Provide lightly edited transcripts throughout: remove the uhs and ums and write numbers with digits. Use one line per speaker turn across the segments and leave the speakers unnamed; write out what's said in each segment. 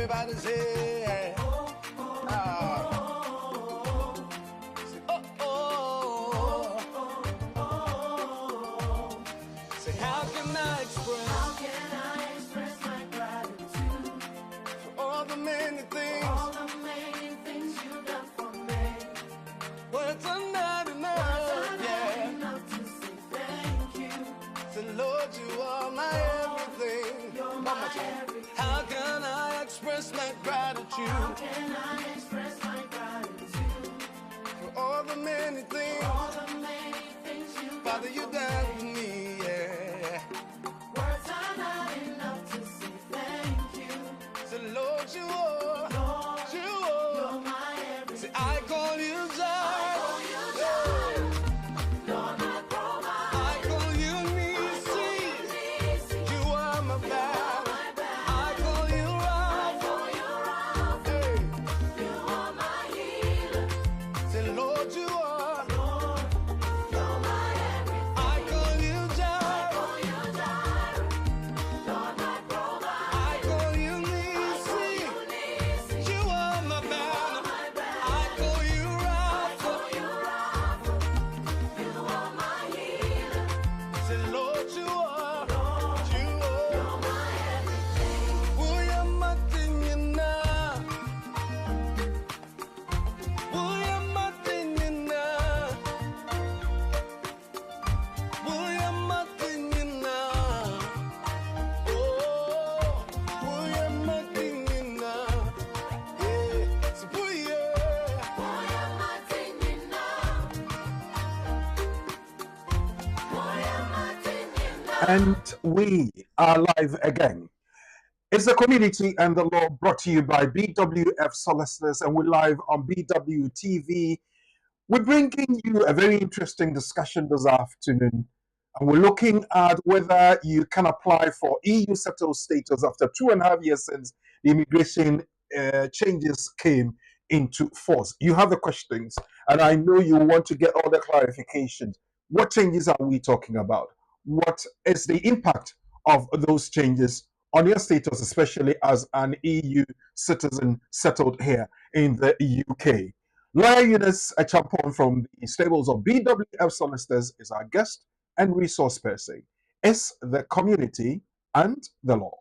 Everybody say, ah. Say, oh, oh. Say, how can I express my gratitude for all the many things you've done for me? Words are not enough, to say thank you. Say, Lord, you are my everything. You're my everything. How can I express my gratitude? How can I express my gratitude for all the many things, you've Father, you done for me, yeah. Words are not enough to say thank you. Say, Lord, you are, you're my everything. Say, I call you Jireh. Lord, my provider. I call you Nisi. You are my battle. I call you Rapha. Hey. You are my healer. Say, Lord, you are. You're my everything. I call you Jireh. Lord, my provider. I call you Nisi. You are my banner. I call you Rapha. You are my healer. Say, Lord, you are. You're my everything. Uya matinyina. Uya matinyina. Uya matinyina. Oh, uya matinyina. Yeah, so uya matinyina.
And we are live again. It's the Community and the Law, brought to you by BWF Solicitors, and we're live on BWTV. We're bringing you a very interesting discussion this afternoon, and we're looking at whether you can apply for EU settled status after 2.5 years since the immigration changes came into force. You have the questions, and I know you want to get all the clarifications. What changes are we talking about? What is the impact of those changes on your status, especially as an EU citizen settled here in the UK? Lawyer Eunice Achampon from the stables of BWF Solicitors is our guest and resource person. It's the Community and the Law.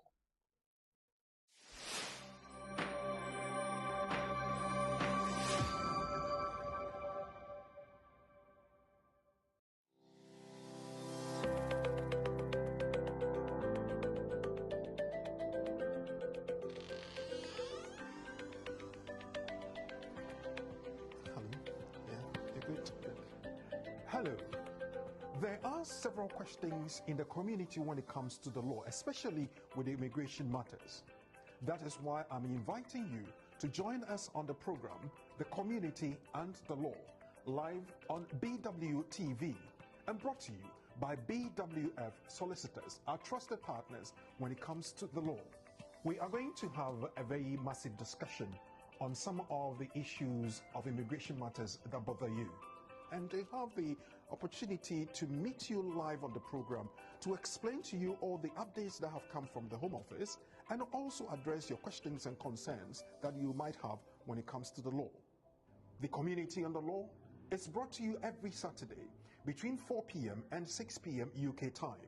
Hello. There are several questions in the community when it comes to the law, especially with the immigration matters. That is why I'm inviting you to join us on the program, The Community and the Law, live on BWTV and brought to you by BWF Solicitors, our trusted partners when it comes to the law. We are going to have a very massive discussion on some of the issues of immigration matters that bother you. And they have the opportunity to meet you live on the program to explain to you all the updates that have come from the Home Office and also address your questions and concerns that you might have when it comes to the law. The Community and the Law is brought to you every Saturday between 4 p.m. and 6 p.m. UK time.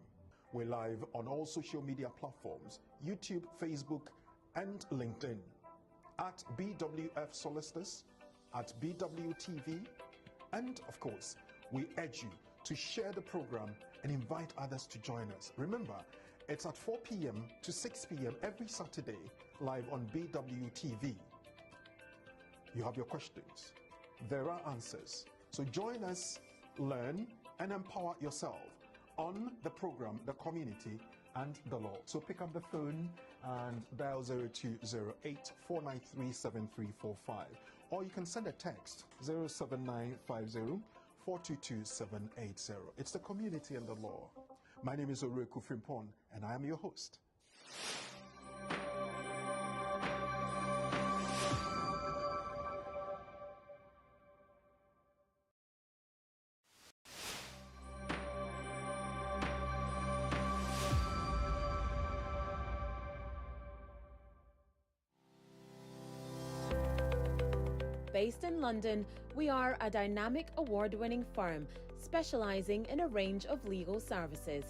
We're live on all social media platforms, YouTube, Facebook, and LinkedIn, at BWF Solicitors, at BWTV, and of course, we urge you to share the program and invite others to join us. Remember, it's at 4 p.m. to 6 p.m. every Saturday, live on BWTV. You have your questions. There are answers. So join us, learn, and empower yourself on the program, The Community and the Law. So pick up the phone and dial 0208 493 7345. Or you can send a text 07950 422 780. It's The Community and the Law. My name is Oreku Frimpon, and I am your host.
Based in London, we are a dynamic award-winning firm specialising in a range of legal services.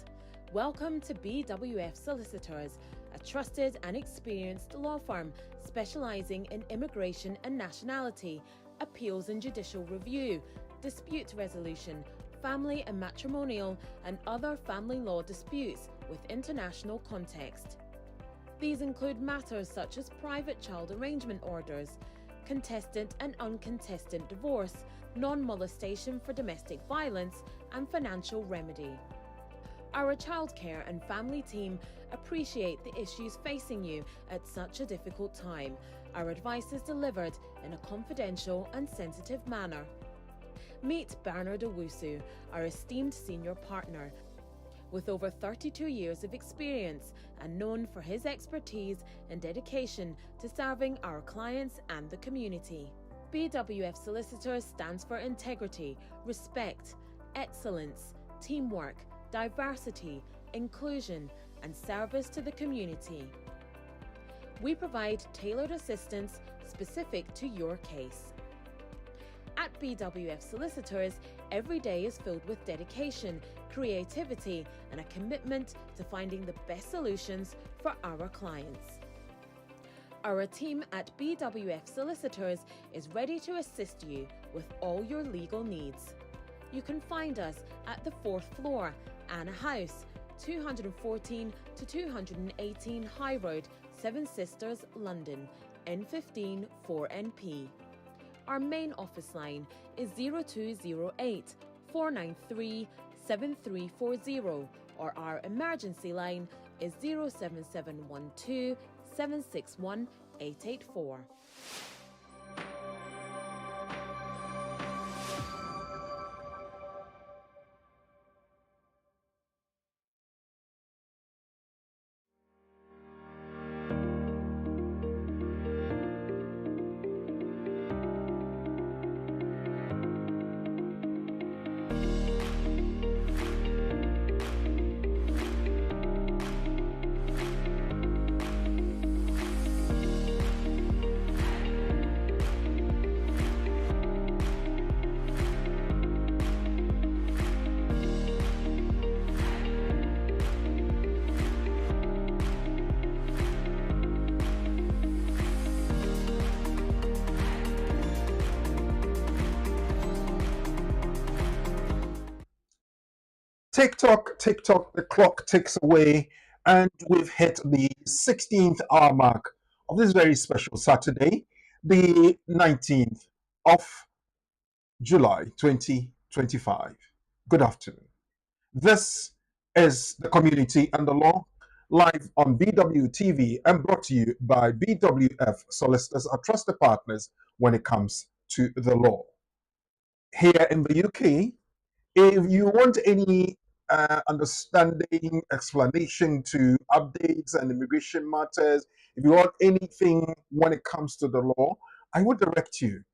Welcome to BWF Solicitors, a trusted and experienced law firm specialising in immigration and nationality, appeals and judicial review, dispute resolution, family and matrimonial, and other family law disputes with international context. These include matters such as private child arrangement orders, contested and uncontested divorce, non-molestation for domestic violence, and financial remedy. Our childcare and family team appreciate the issues facing you at such a difficult time. Our advice is delivered in a confidential and sensitive manner. Meet Bernard Owusu, our esteemed senior partner. With over 32 years of experience and known for his expertise and dedication to serving our clients and the community. BWF Solicitors stands for integrity, respect, excellence, teamwork, diversity, inclusion, and service to the community. We provide tailored assistance specific to your case. At BWF Solicitors, every day is filled with dedication, creativity, and a commitment to finding the best solutions for our clients. Our team at BWF Solicitors is ready to assist you with all your legal needs. You can find us at the 4th floor, Anna House, 214 to 218 High Road, Seven Sisters, London, N15 4NP. Our main office line is 0208 493 7340, or our emergency line is 07712 761 884.
TikTok, the clock ticks away, and we've hit the 16th hour mark of this very special Saturday, the 19th of July 2025. Good afternoon. This is The Community and the Law, live on BWTV and brought to you by BWF Solicitors, our trusted partners when it comes to the law. Here in the UK, if you want any understanding, explanation to updates and immigration matters, if you want anything when it comes to the law, I would direct you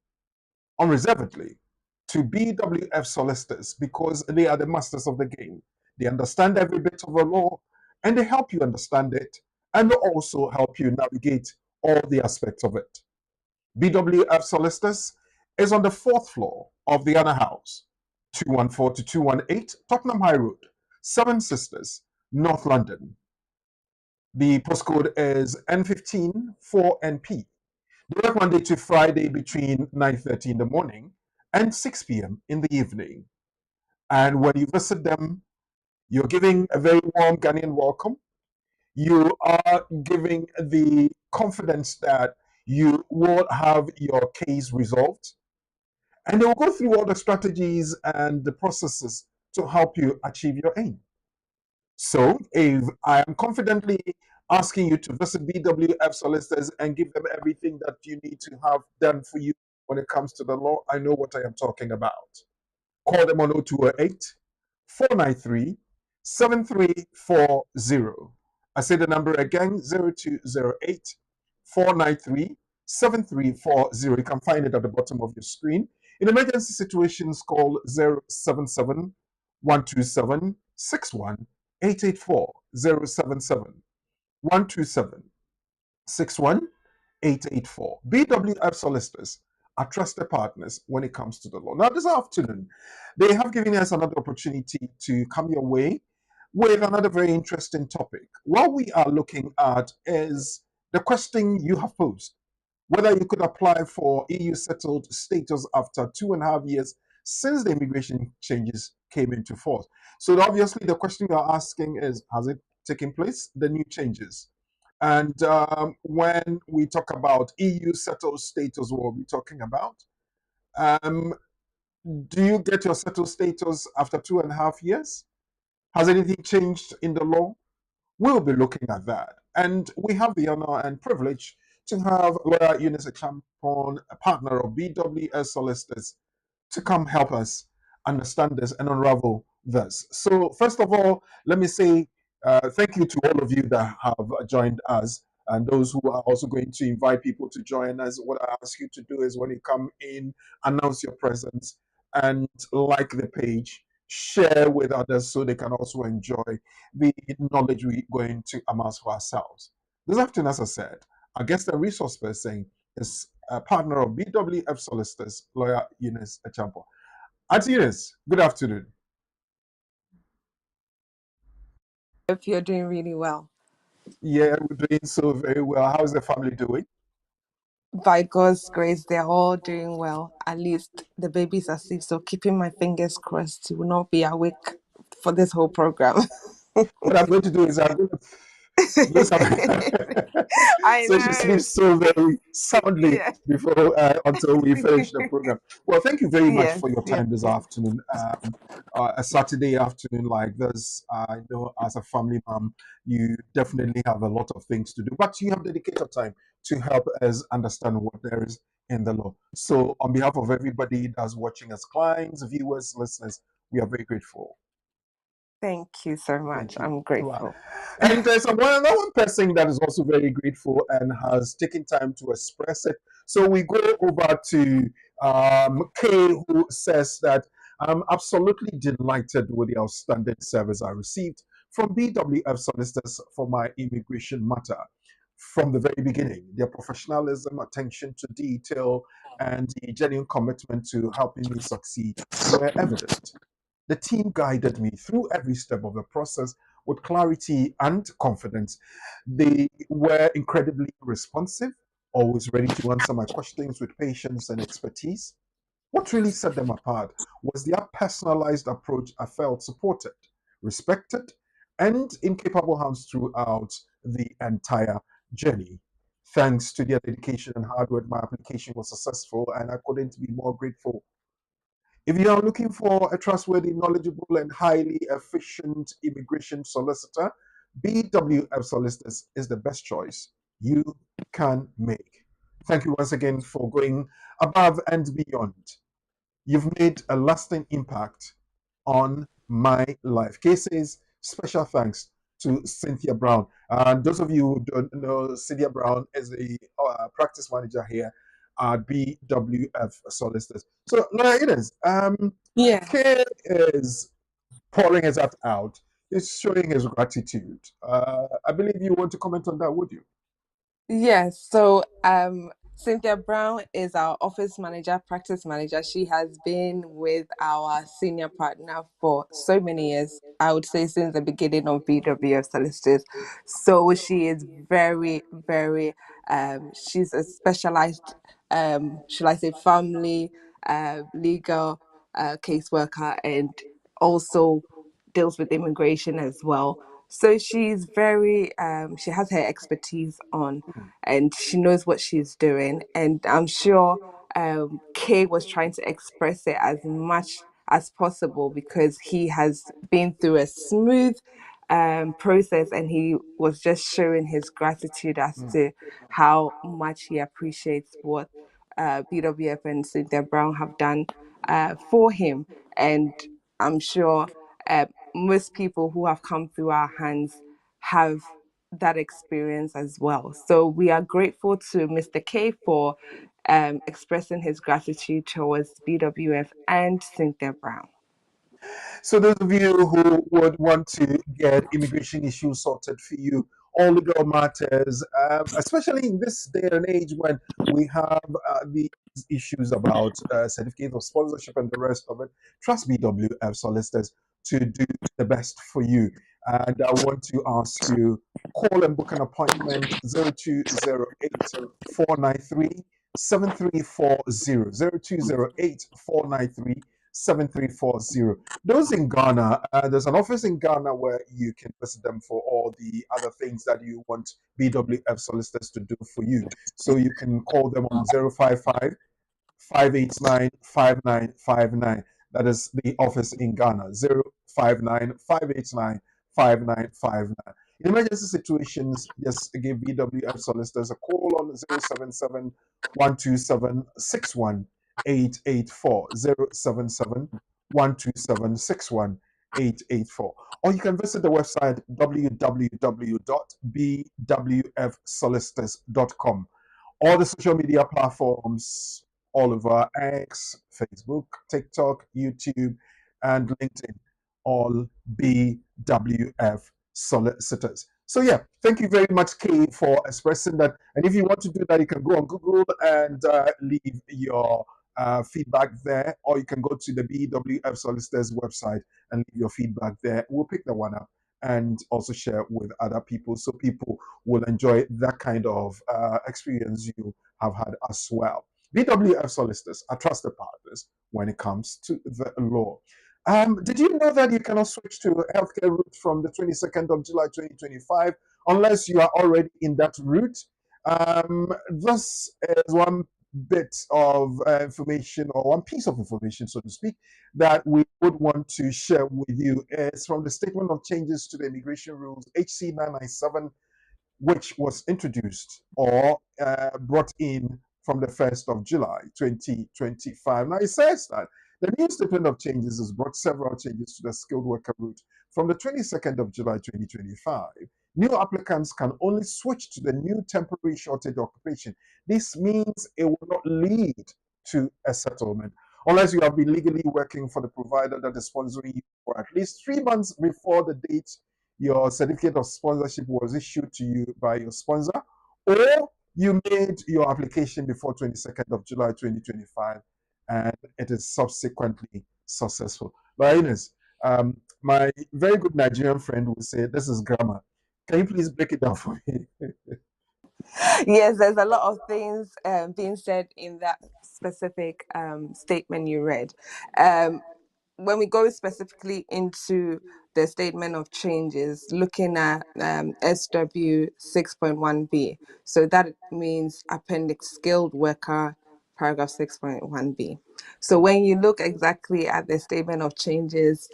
unreservedly to BWF Solicitors, because they are the masters of the game. They understand every bit of the law, and they help you understand it, and they also help you navigate all the aspects of it. BWF Solicitors is on the 4th floor of the Anna House, 214 to 218 Tottenham High Road, Seven Sisters, North London. The postcode is N15 4NP. They work Monday to Friday between 9:30 in the morning and 6 p.m. in the evening. And when you visit them, you're giving a very warm Ghanaian welcome. You are giving the confidence that you will have your case resolved. And they will go through all the strategies and the processes to help you achieve your aim. So if I am confidently asking you to visit BWF Solicitors and give them everything that you need to have done for you when it comes to the law, I know what I am talking about. Call them on 0208 493 7340. I say the number again, 0208 493 7340. You can find it at the bottom of your screen. In emergency situations, call 077 127 61884. 077 127 61884. BWF Solicitors are trusted partners when it comes to the law. Now, this afternoon, they have given us another opportunity to come your way with another very interesting topic. What we are looking at is the question you have posed, whether you could apply for EU settled status after 2.5 years since the immigration changes came into force. So obviously the question you're asking is, has it taken place, the new changes? And when we talk about EU settled status, what are we talking about? Um, do you get your settled status after 2.5 years? Has anything changed in the law? We'll be looking at that. And we have the honor and privilege to have lawyer Eunice Acheampong, a partner of BWS Solicitors, to come help us understand this and unravel this. So, first of all, let me say thank you to all of you that have joined us and those who are also going to invite people to join us. What I ask you to do is when you come in, announce your presence and like the page, share with others so they can also enjoy the knowledge we're going to amass for ourselves. This afternoon, as I said, our guest and resource person is a partner of BWF Solicitors, lawyer Eunice Acheampong. Auntie Eunice, good afternoon.
Hope you're doing really well.
Yeah, we're doing so very well. How's the family doing?
By God's grace, they're all doing well. At least the baby's asleep, so keeping my fingers crossed he will not be awake for this whole program.
What I'm going to do is I'm going to do something
I
so she
know.
sleeps so very soundly
Yeah.
before until we finish the program. Well, thank you very much
Yes,
for your
yes,
time this
yes.
afternoon. A Saturday afternoon like this, I know as a family mom, you definitely have a lot of things to do, but you have dedicated time to help us understand what there is in the law. So, on behalf of everybody that's watching us, clients, viewers, listeners, we are very grateful.
Thank you so much.
Thank you.
I'm
Wow.
grateful.
And there's another one person that is also very grateful and has taken time to express it. So we go over to Kay, who says that I'm absolutely delighted with the outstanding service I received from BWF solicitors for my immigration matter. From the very beginning, their professionalism, attention to detail, and the genuine commitment to helping me succeed were evident. The team guided me through every step of the process with clarity and confidence. They were incredibly responsive, always ready to answer my questions with patience and expertise. What really set them apart was their personalized approach. I felt supported, respected, and in capable hands throughout the entire journey. Thanks to their dedication and hard work, my application was successful, and I couldn't be more grateful. If you are looking for a trustworthy, knowledgeable, and highly efficient immigration solicitor, BWF Solicitors is the best choice you can make. Thank you once again for going above and beyond. You've made a lasting impact on my life. Cases, special thanks to Cynthia Brown. And those of you who don't know, Cynthia Brown is the practice manager here at BWF Solicitors. So, Laura, it is.
Yeah.
Kay is pouring his heart out. He's showing his gratitude. I believe you want to comment on that, would you?
Yes, so Cynthia Brown is our office manager, practice manager. She has been with our senior partner for so many years. I would say since the beginning of BWF Solicitors. So she is very, very she's a specialized should I say family legal caseworker, and also deals with immigration as well. So she's very, she has her expertise on, and she knows what she's doing. And I'm sure Kay was trying to express it as much as possible because he has been through a smooth process, and he was just showing his gratitude as to how much he appreciates what BWF and Cynthia Brown have done for him. And I'm sure most people who have come through our hands have that experience as well. So we are grateful to Mr. K for expressing his gratitude towards BWF and Cynthia Brown.
So those of you who would want to get immigration issues sorted for you, all legal matters, especially in this day and age when we have these issues about certificate of sponsorship and the rest of it. Trust BWF solicitors to do the best for you. And I want to ask you, call and book an appointment 0208 493 7340. 0208 493 7340. Those in Ghana, there's an office in Ghana where you can visit them for all the other things that you want BWF solicitors to do for you. So you can call them on 055 589 5959. That is the office in Ghana, 059 589 5959. In emergency situations, just give BWF solicitors a call on 077 127 61884. 077 127 61884. Or you can visit the website www.bwfsolicitors.com. All the social media platforms, all over X, Facebook, TikTok, YouTube, and LinkedIn, all BWF solicitors. So yeah, thank you very much, Kay, for expressing that. And if you want to do that, you can go on Google and leave your feedback there, or you can go to the BWF solicitors website and leave your feedback there. We'll pick that one up and also share with other people so people will enjoy that kind of experience you have had as well. BWF solicitors are trusted partners when it comes to the law. Did you know that you cannot switch to a healthcare route from the 22nd of July 2025 unless you are already in that route? This is one bit of information, or one piece of information, so to speak, that we would want to share with you. It's from the Statement of Changes to the Immigration Rules, HC 997, which was introduced or brought in from the 1st of July 2025. Now, it says that the new statement of changes has brought several changes to the skilled worker route. From the 22nd of July 2025, new applicants can only switch to the new temporary shortage occupation. This means it will not lead to a settlement unless you have been legally working for the provider that is sponsoring you for at least 3 months before the date your certificate of sponsorship was issued to you by your sponsor, or you made your application before 22nd of July 2025 and it is subsequently successful. But Ines, my very good Nigerian friend would say, this is grammar. Can you please break it down for me?
Yes, there's a lot of things being said in that specific statement you read. When we go specifically into the statement of changes, looking at SW 6.1b, so that means Appendix Skilled Worker, paragraph 6.1b. So when you look exactly at the statement of changes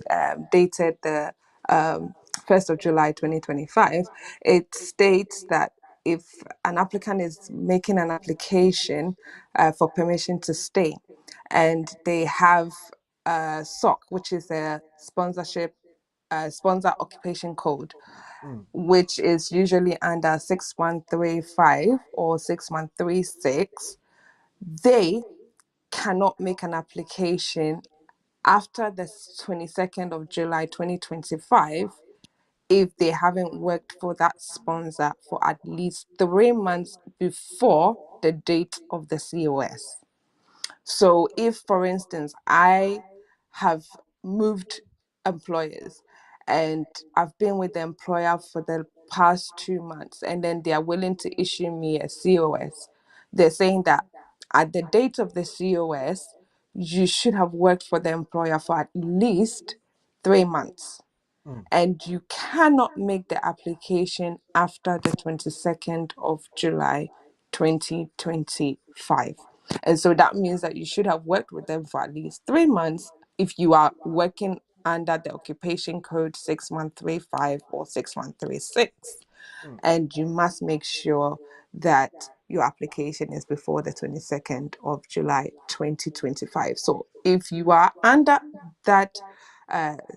dated the 1st of July 2025, it states that if an applicant is making an application for permission to stay and they have SOC, which is a sponsor occupation code, which is usually under 6135 or 6136, they cannot make an application after the 22nd of July 2025 if they haven't worked for that sponsor for at least 3 months before the date of the COS. So if, for instance, I have moved employers and I've been with the employer for the past 2 months and then they are willing to issue me a COS, they're saying that at the date of the COS, you should have worked for the employer for at least 3 months. And you cannot make the application after the 22nd of July 2025. And so that means that you should have worked with them for at least 3 months if you are working under the occupation code 6135 or 6136. And you must make sure that your application is before the 22nd of July 2025. So if you are under that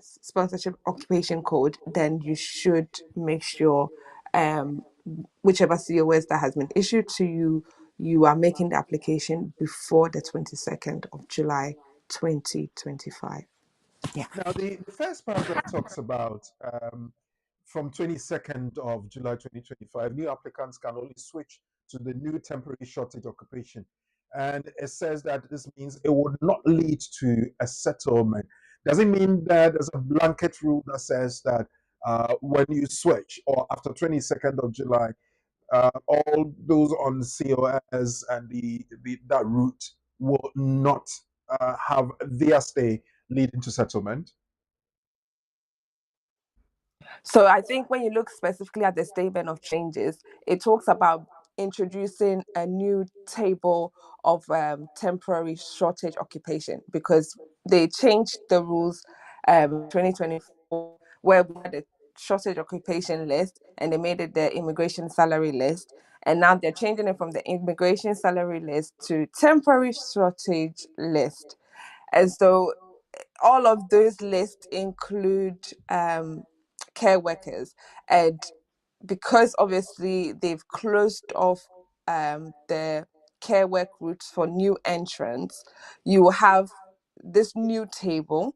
sponsorship occupation code, then you should make sure whichever COS that has been issued to you, you are making the application before the 22nd of July 2025. Yeah.
Now, the first paragraph talks about from 22nd of July 2025, new applicants can only switch to the new temporary shortage occupation. And it says that this means it would not lead to a settlement. Does it mean that there's a blanket rule that says that when you switch or after 22nd of July, all those on COS and that route will not have their stay leading to settlement?
So I think when you look specifically at the statement of changes, it talks about introducing a new table of temporary shortage occupation, because they changed the rules 2024, where we had a shortage occupation list and they made it the immigration salary list. And now they're changing it from the immigration salary list to temporary shortage list. And so all of those lists include care workers, and because obviously they've closed off the care work routes for new entrants, you will have this new table,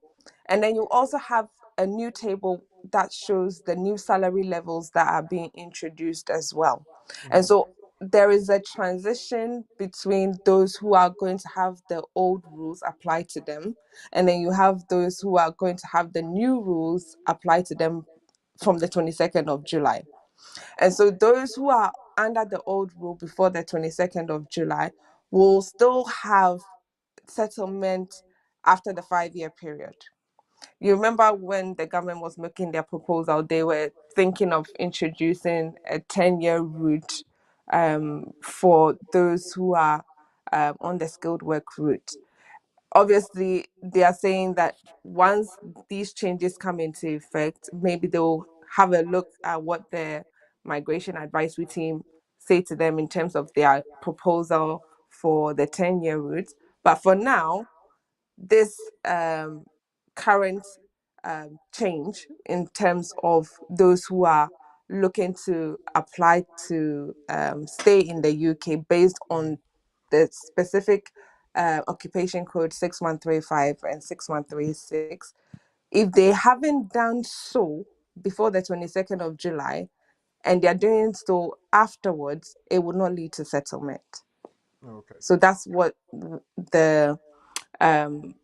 and then you also have a new table that shows the new salary levels that are being introduced as well. And so there is a transition between those who are going to have the old rules applied to them, and then you have those who are going to have the new rules applied to them from the 22nd of July. And so those who are under the old rule before the 22nd of July will still have settlement after the 5-year period. You remember when the government was making their proposal, they were thinking of introducing a 10-year route for those who are on the skilled work route. Obviously, they are saying that once these changes come into effect, maybe they'll have a look at what the migration advisory team say to them in terms of their proposal for the 10-year route. But for now, this current change in terms of those who are looking to apply to stay in the UK based on the specific occupation code 6135 and 6136, if they haven't done so before the 22nd of July and they're doing so afterwards, it would not lead to settlement.
Okay.
So that's what the um,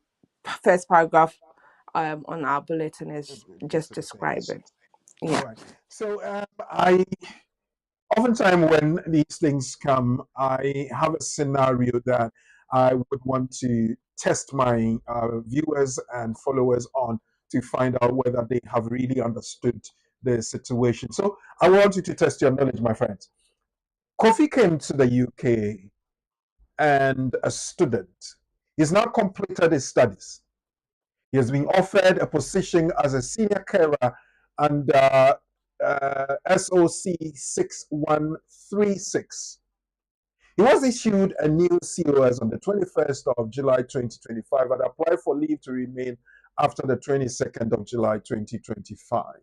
first paragraph on our bulletin is just
Basically
describing.
saying.
Yeah.
All right. So I oftentimes when these things come, I have a scenario that I would want to test my viewers and followers on to find out whether they have really understood the situation. So I want you to test your knowledge, my friends. Kofi came to the UK and a student. He's now completed his studies. He has been offered a position as a senior carer under SOC 6136. He was issued a new COS on the 21st of July 2025 and applied for leave to remain after the 22nd of July 2025.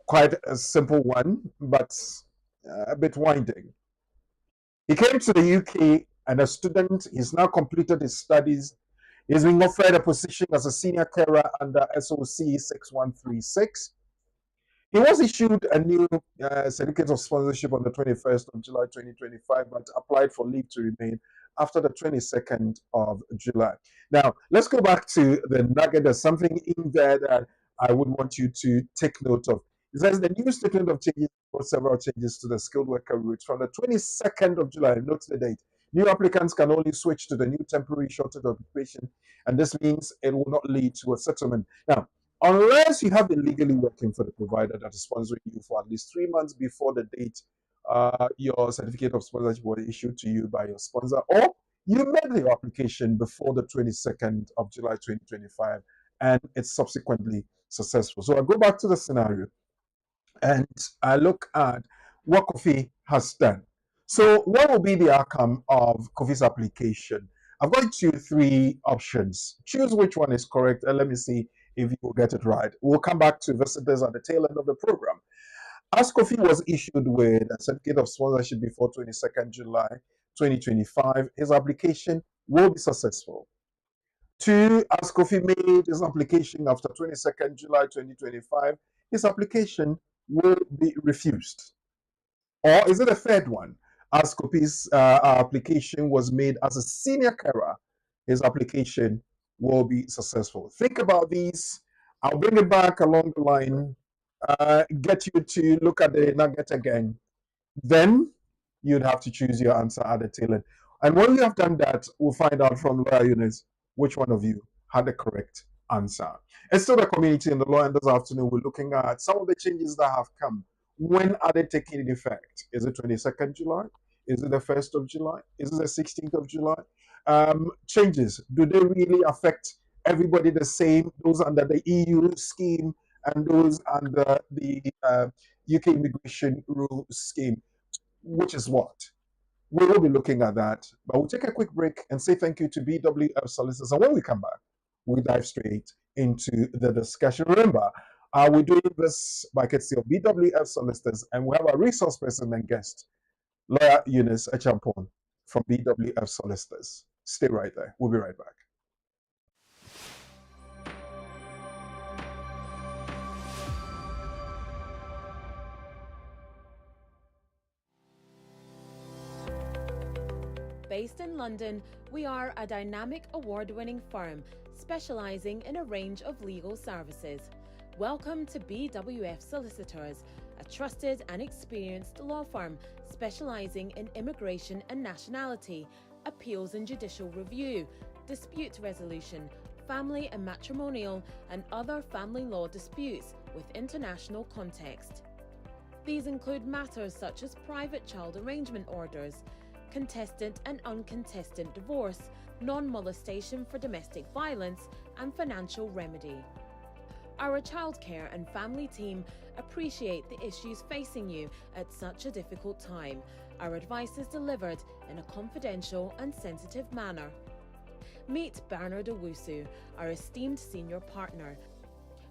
Quite a simple one, but a bit winding. He came to the UK and a student. He's now completed his studies. He's been offered a position as a senior carer under SOC 6136. He was issued a new certificate of sponsorship on the 21st of July 2025, but applied for leave to remain after the 22nd of July. Now, let's go back to the nugget. There's something in there that I would want you to take note of. It says the new statement of changes brought several changes to the skilled worker route. From the 22nd of July, note the date, new applicants can only switch to the new temporary shortage occupation, and this means it will not lead to a settlement. Now, unless you have been legally working for the provider that is sponsoring you for at least 3 months before the date your certificate of sponsorship was issued to you by your sponsor, or you made the application before the 22nd of July 2025 and it's subsequently successful. So I go back to the scenario and I look at what Kofi has done. So what will be the outcome of Kofi's application? I've got you 3 options. Choose which one is correct and let me see if you will get it right. We'll come back to visitors at the tail end of the program. As Kofi was issued with a certificate of sponsorship before 22nd July 2025, his application will be successful. 2, as Kofi made his application after 22nd July 2025, his application will be refused. Or is it a third one? As Kofi's application was made as a senior carer, his application will be successful. Think about these. I'll bring it back along the line, get you to look at the nugget again. Then you'd have to choose your answer at the tail end. And when we have done that, we'll find out from Lawyer Eunice which one of you had the correct answer. It's still the community in the law, and this afternoon we're looking at some of the changes that have come. When are they taking effect? Is it 22nd July? Is it the 1st of July? Is it the 16th of July? Changes, do they really affect everybody the same? Those under the EU scheme and those under the UK immigration rule scheme, which is what? We will be looking at that, but we'll take a quick break and say thank you to BWF Solicitors. And when we come back, we dive straight into the discussion. Remember, we're doing this by courtesy of BWF Solicitors, and we have a resource person and guest, Lawyer Eunice Echampon from BWF Solicitors. Stay right there. We'll be right back.
Based in London, we are a dynamic award-winning firm specialising in a range of legal services. Welcome to BWF Solicitors, a trusted and experienced law firm specialising in immigration and nationality, appeals and judicial review, dispute resolution, family and matrimonial, and other family law disputes with international context. These include matters such as private child arrangement orders, contestant and uncontested divorce, non-molestation for domestic violence, and financial remedy. Our childcare and family team appreciate the issues facing you at such a difficult time. Our advice is delivered in a confidential and sensitive manner. Meet Bernard Owusu, our esteemed senior partner.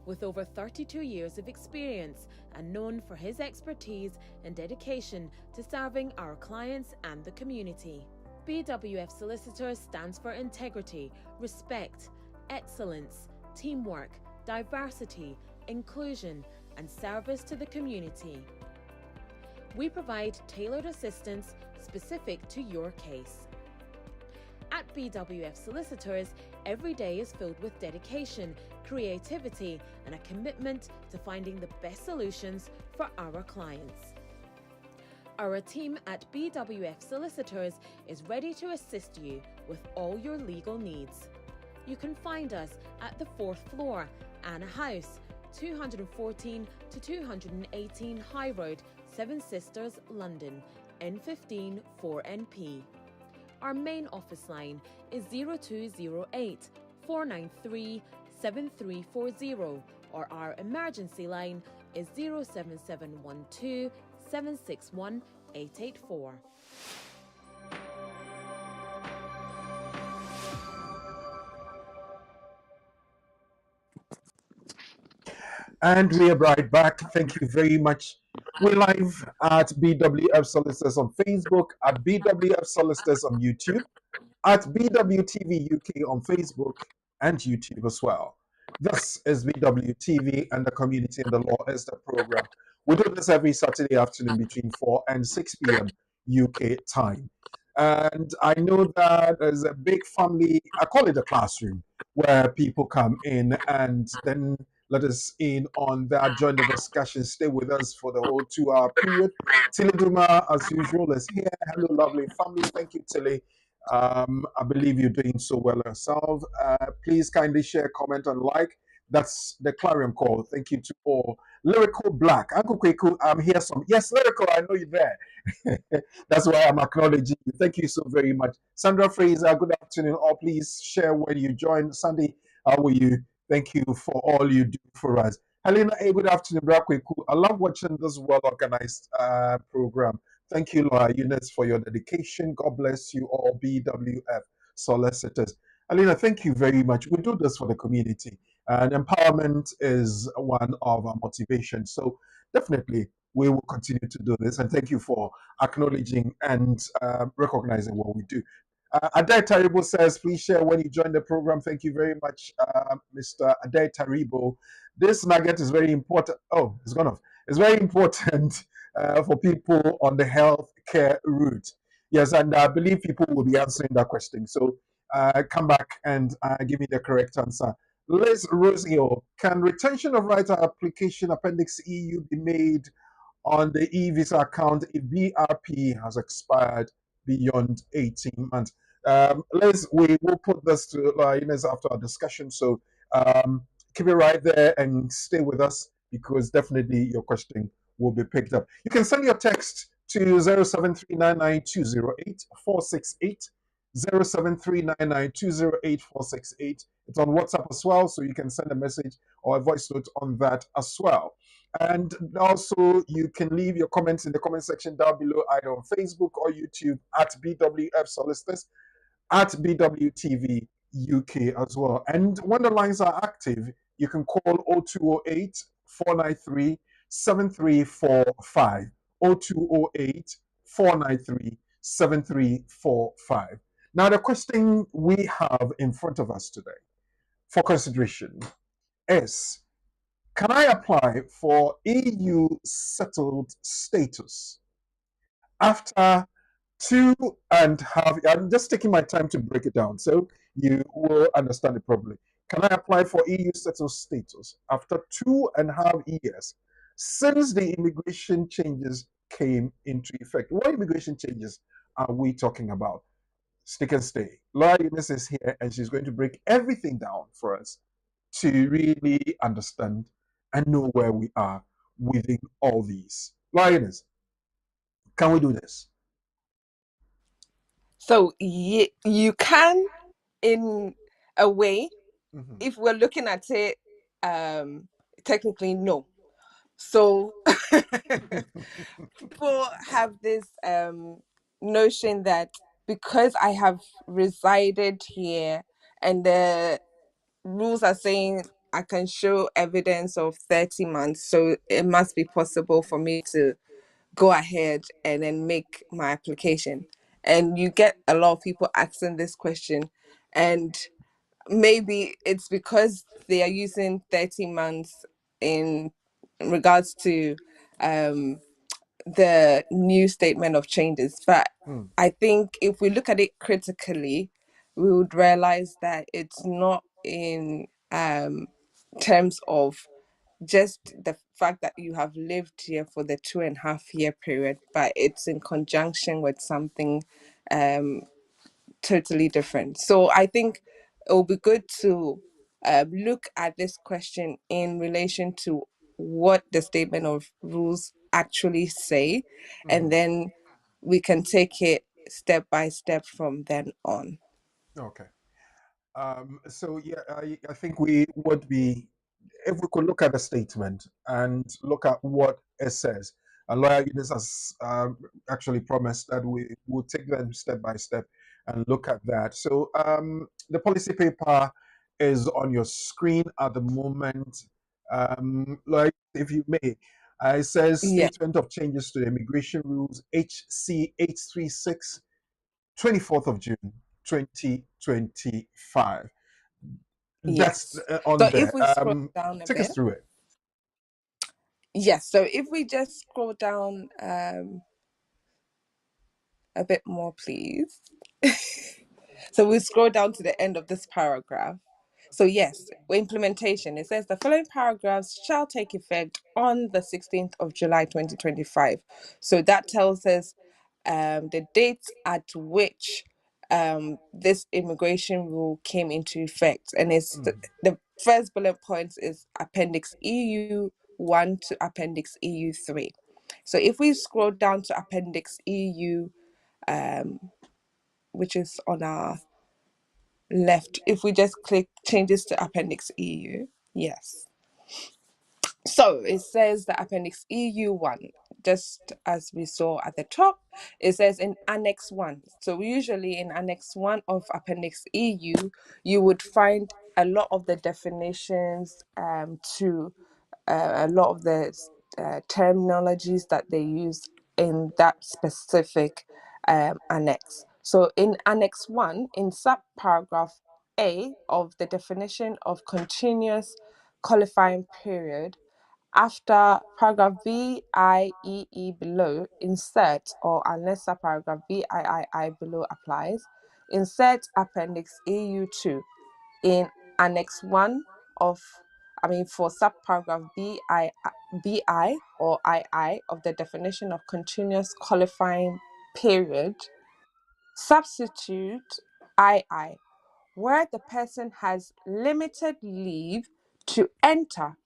With over 32 years of experience and known for his expertise and dedication to serving our clients and the community. BWF Solicitors stands for integrity, respect, excellence, teamwork, diversity, inclusion, and service to the community. We provide tailored assistance specific to your case. At BWF Solicitors, every day is filled with dedication, creativity, and a commitment to finding the best solutions for our clients. Our team at BWF Solicitors is ready to assist you with all your legal needs. You can find us at the 4th floor, Anna House, 214 to 218 High Road, Seven Sisters, London, N15 4NP. Our main office line is 0208 493 7340, or our emergency line is 07712 761 884.
And we are right back. Thank you very much. We're live at BWF Solicitors on Facebook, at BWF Solicitors on YouTube, at BWTV UK on Facebook and YouTube as well. This is BWTV, and the Community in the Law is the program. We do this every Saturday afternoon between 4 and 6 p.m. UK time. And I know that there's a big family, I call it a classroom, where people come in and then let us in on that, join the discussion, stay with us for the whole 2-hour period. Tilly Duma, as usual, is here. Hello, lovely family. Thank you, Tilly. I believe you're doing so well yourself. Please kindly share, comment, and like. That's the clarion call. Thank you to all. Lyrical Black. Uncle Kweku, I'm here. Yes, Lyrical, I know you're there. That's why I'm acknowledging you. Thank you so very much. Sandra Fraser, good afternoon. Or please share when you join. Sandy, how are you? Thank you for all you do for us. Helena, hey, good afternoon, Brakweku. I love watching this well-organized program. Thank you, Lawyer Eunice, for your dedication. God bless you all, BWF Solicitors. Helena, thank you very much. We do this for the community, and empowerment is one of our motivations. So definitely, we will continue to do this. And thank you for acknowledging and recognizing what we do. Adair Taribo says, please share when you join the program. Thank you very much, Mr. Adair Taribo. This nugget is very important. Oh, it's gone off. It's very important for people on the health care route. Yes, and I believe people will be answering that question. So come back and give me the correct answer. Liz Rosio, can retention of right application Appendix EU be made on the e-visa account if BRP has expired beyond 18 months? Liz, we will put this to Ines after our discussion. So keep it right there and stay with us because definitely your question will be picked up. You can send your text to 07399208-468, 07399208-468. It's on WhatsApp as well, so you can send a message or a voice note on that as well. And also, you can leave your comments in the comment section down below, either on Facebook or YouTube at BWF Solicitors, at BWTV UK as well. And when the lines are active, you can call 0208 493 7345. 0208 493 7345. Now, the question we have in front of us today for consideration is, can I apply for EU settled status after 2.5? I'm just taking my time to break it down so you will understand it properly. Can I apply for EU settled status after 2.5 years since the immigration changes came into effect? What immigration changes are we talking about? Stick and stay. Laura Eunice is here and she's going to break everything down for us to really understand and know where we are within all these. Lioness, can we do this?
So you can, in a way, if we're looking at it, technically no. So people have this notion that because I have resided here and the rules are saying I can show evidence of 30 months, so it must be possible for me to go ahead and then make my application. And you get a lot of people asking this question, and maybe it's because they are using 30 months in regards to the new statement of changes. But I think if we look at it critically, we would realize that it's not in terms of just the fact that you have lived here for the 2.5 year period, but it's in conjunction with something totally different. So I think it will be good to look at this question in relation to what the statement of rules actually say, and then we can take it step by step from then on.
Okay. So yeah, I think we would be, if we could look at the statement and look at what it says. And Lawyer Eunice has actually promised that we will take them step by step and look at that. So the policy paper is on your screen at the moment. Like, if you may, it says
Yeah.
Statement of Changes to the Immigration Rules, HC 836, 24th of June, 2025. That's
Yes.
on
So
there.
if we scroll down a
Take us
bit.
through it.
Yes. So if we just scroll down a bit more, please. So we scroll down to the end of this paragraph. So yes, implementation. It says the following paragraphs shall take effect on the 16th of July 2025. So that tells us the dates at which this immigration rule came into effect. And it's the first bullet point is Appendix EU 1 to Appendix EU 3. So if we scroll down to Appendix EU, which is on our left, if we just click changes to Appendix EU, yes. So it says the Appendix EU1, just as we saw at the top, it says in Annex 1. So usually in Annex 1 of Appendix EU, you would find a lot of the definitions to a lot of the terminologies that they use in that specific annex. So in Annex 1, in subparagraph A of the definition of continuous qualifying period, after paragraph VIEE below, insert, or unless subparagraph VIII below applies, insert Appendix EU2 in Annex 1 of, for subparagraph BI or II of the definition of continuous qualifying period, substitute II, where the person has limited leave to enter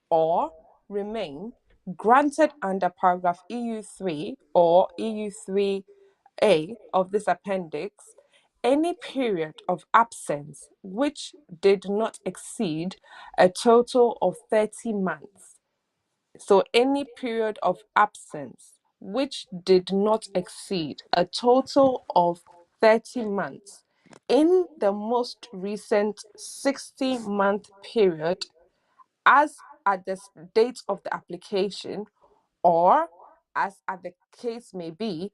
or remain granted under paragraph EU3 or EU3A of this appendix, any period of absence which did not exceed a total of 30 months. So any period of absence which did not exceed a total of 30 months in the most recent 60-month period as at the date of the application, or as at the case may be,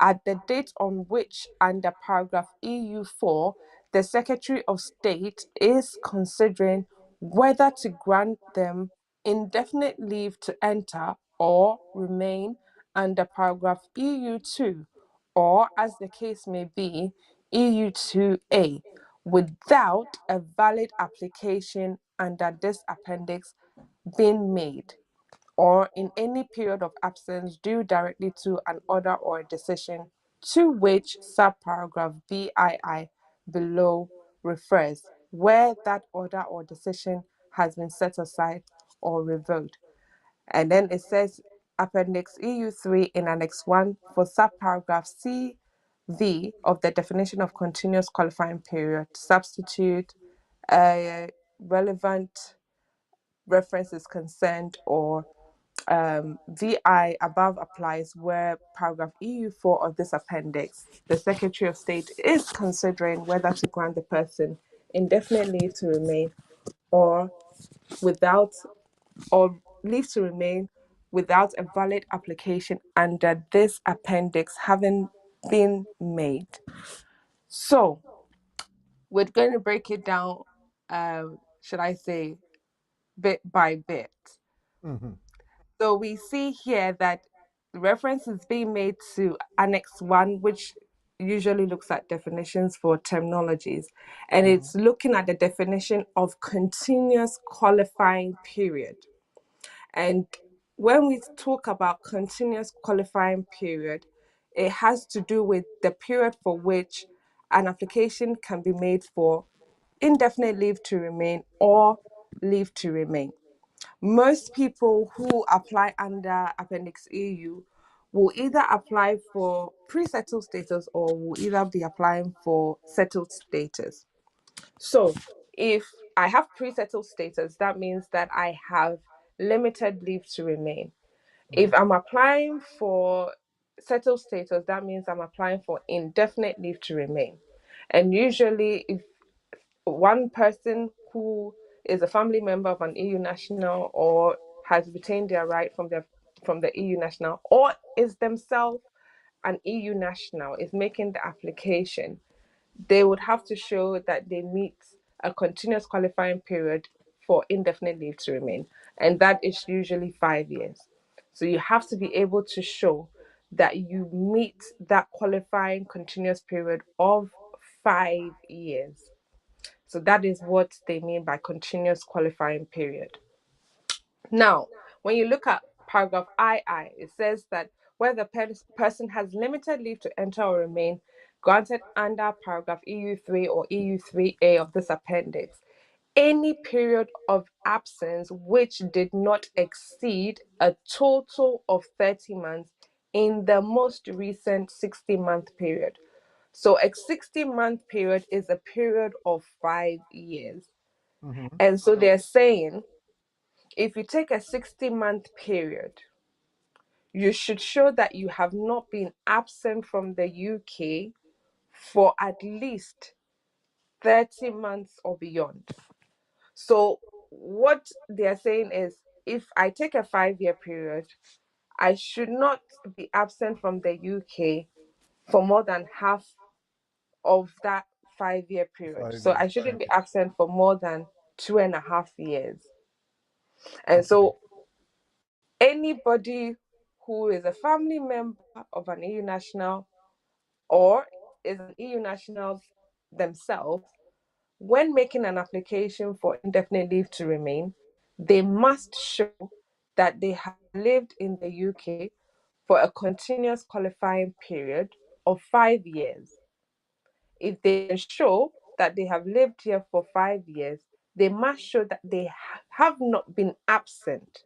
at the date on which, under paragraph EU4, the Secretary of State is considering whether to grant them indefinite leave to enter or remain under paragraph EU2, or as the case may be, EU2A, without a valid application under this appendix being made, or in any period of absence due directly to an order or a decision to which subparagraph BII below refers, where that order or decision has been set aside or revoked. And then it says Appendix EU3 in Annex 1 for subparagraph CV of the definition of continuous qualifying period, substitute relevant reference is concerned, or VI above applies where paragraph EU4 of this appendix, the Secretary of State is considering whether to grant the person indefinite leave to remain or without, or leave to remain without a valid application under this appendix having been made. So we're going to break it down, should I say, bit by bit.
Mm-hmm.
So we see here that reference is being made to Annex 1, which usually looks at definitions for terminologies, and it's looking at the definition of continuous qualifying period. And when we talk about continuous qualifying period, it has to do with the period for which an application can be made for indefinite leave to remain or leave to remain. Most people who apply under Appendix EU will either apply for pre-settled status or will either be applying for settled status. So if I have pre-settled status, that means that I have limited leave to remain. If I'm applying for settled status, that means I'm applying for indefinite leave to remain. And usually, if one person who is a family member of an EU national or has retained their right from the EU national, or is themselves an EU national, is making the application, they would have to show that they meet a continuous qualifying period for indefinite leave to remain, and that is usually 5 years. So you have to be able to show that you meet that qualifying continuous period of 5 years. So that is what they mean by continuous qualifying period. Now, when you look at paragraph II, it says that where the person has limited leave to enter or remain granted under paragraph EU3 or EU3A of this appendix, any period of absence which did not exceed a total of 30 months in the most recent 60-month period. So a 60-month period is a period of 5 years. And so they're saying if you take a 60-month period, you should show that you have not been absent from the UK for at least 30 months or beyond. So what they're saying is if I take a 5-year period, I should not be absent from the UK for more than half of that 5 year period. So I shouldn't be absent for more than 2.5 years. And so anybody who is a family member of an EU national or is an EU national themselves, when making an application for indefinite leave to remain, they must show that they have lived in the UK for a continuous qualifying period of 5 years. If they can show that they have lived here for 5 years, they must show that they have not been absent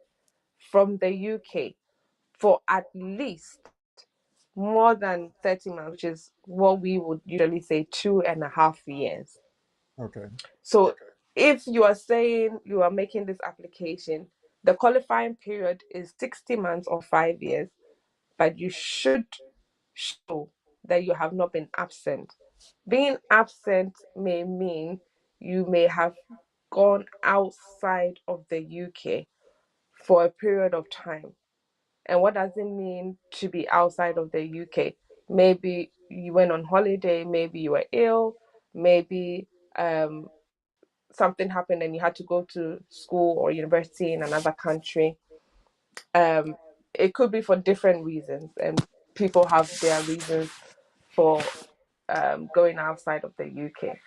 from the UK for at least more than 30 months, which is what we would usually say 2.5 years.
Okay.
So if you are saying you are making this application, the qualifying period is 60 months or 5 years, but you should show that you have not been absent. Being absent may mean you may have gone outside of the UK for a period of time. And what does it mean to be outside of the UK? Maybe you went on holiday, maybe you were ill, maybe something happened and you had to go to school or university in another country. It could be for different reasons, and people have their reasons for going outside of the UK.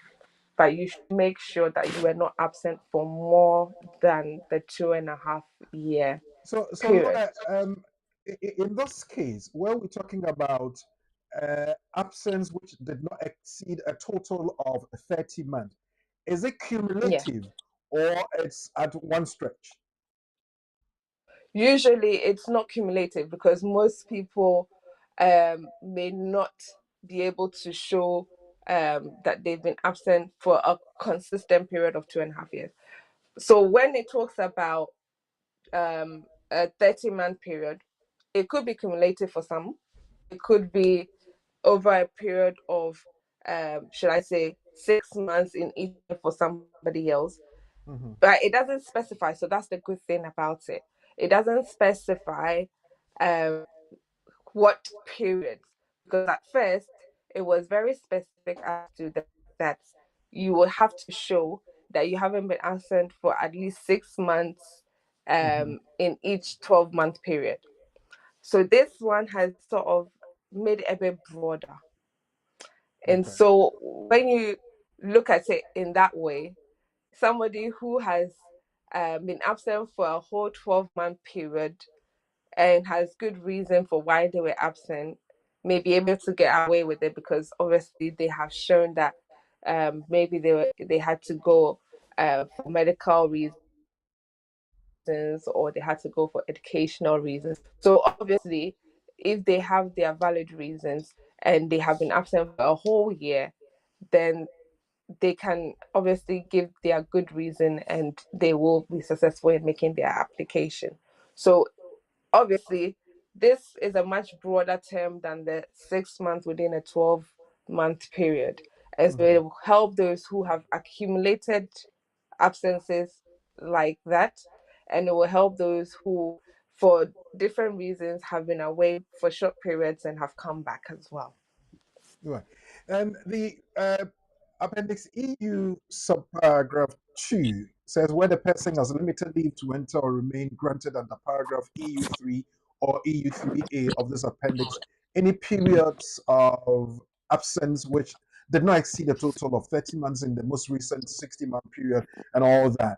But you should make sure that you were not absent for more than the 2.5 year
So,
period.
Laura, in this case, where we're talking about absence which did not exceed a total of 30 months, is it
Yeah.
cumulative or it's at one stretch?
Usually it's not cumulative because most people may not be able to show that they've been absent for a consistent period of 2.5 years. So when it talks about a 30-month period, it could be cumulative for some. It could be over a period of, should I say, 6 months in each for somebody else.
Mm-hmm.
But it doesn't specify. So that's the good thing about it. It doesn't specify what periods, because at first it was very specific as to that you will have to show that you haven't been absent for at least 6 months in each 12-month period. So this one has sort of made it a bit broader. And
Okay.
so when you look at it in that way, somebody who has been absent for a whole 12-month period and has good reason for why they were absent may be able to get away with it because obviously they have shown that maybe they had to go for medical reasons or they had to go for educational reasons. So obviously, if they have their valid reasons and they have been absent for a whole year, then they can obviously give their good reason and they will be successful in making their application. So obviously, this is a much broader term than the 6 months within a 12-month period. And so it will help those who have accumulated absences like that. And it will help those who, for different reasons, have been away for short periods and have come back as well.
Right. The Appendix EU subparagraph 2 says where the person has limited leave to enter or remain granted under paragraph EU3 or EU3A of this appendix, any periods of absence which did not exceed a total of 30 months in the most recent 60-month period and all that.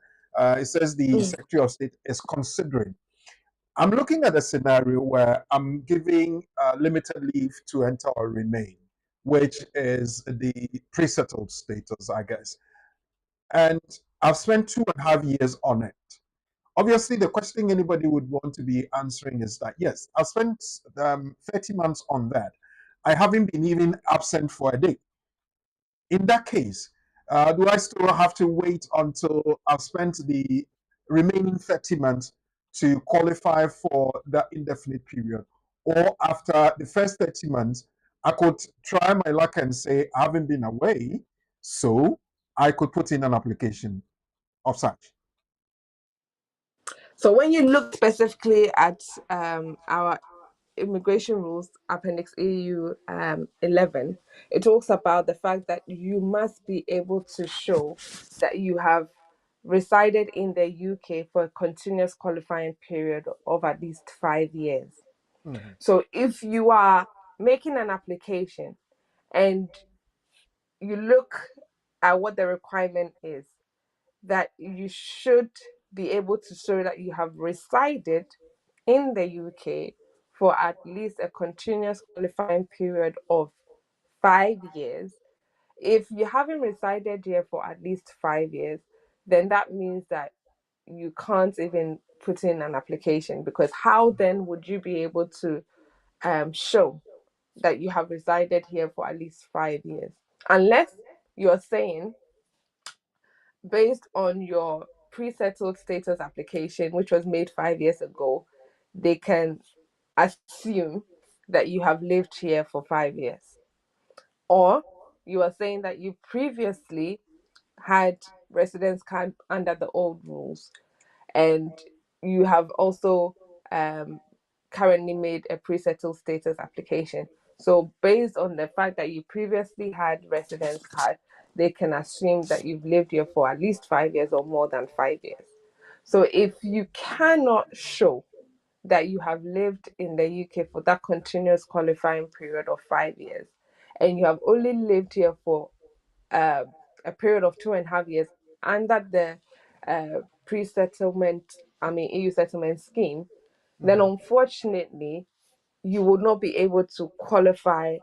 It says the Secretary of State is considering. I'm looking at a scenario where I'm giving limited leave to enter or remain, which is the pre-settled status, I guess. And I've spent 2.5 years on it. Obviously, the question anybody would want to be answering is that, yes, I've spent 30 months on that. I haven't been even absent for a day. In that case, do I still have to wait until I've spent the remaining 30 months to qualify for that indefinite period? Or after the first 30 months, I could try my luck and say, I haven't been away, so I could put in an application of such.
So when you look specifically at our immigration rules, Appendix EU 11, it talks about the fact that you must be able to show that you have resided in the UK for a continuous qualifying period of at least 5 years.
Mhm.
So if you are making an application and you look at what the requirement is, that you should be able to show that you have resided in the UK for at least a continuous qualifying period of 5 years. If you haven't resided here for at least 5 years, then that means that you can't even put in an application, because how then would you be able to show that you have resided here for at least 5 years? Unless you're saying, based on your pre-settled status application, which was made 5 years ago, they can assume that you have lived here for 5 years. Or you are saying that you previously had residence card under the old rules, and you have also currently made a pre-settled status application. So based on the fact that you previously had residence card, they can assume that you've lived here for at least 5 years or more than 5 years. So if you cannot show that you have lived in the UK for that continuous qualifying period of 5 years, and you have only lived here for uh, a period of 2.5 years under the EU settlement scheme, then unfortunately you will not be able to qualify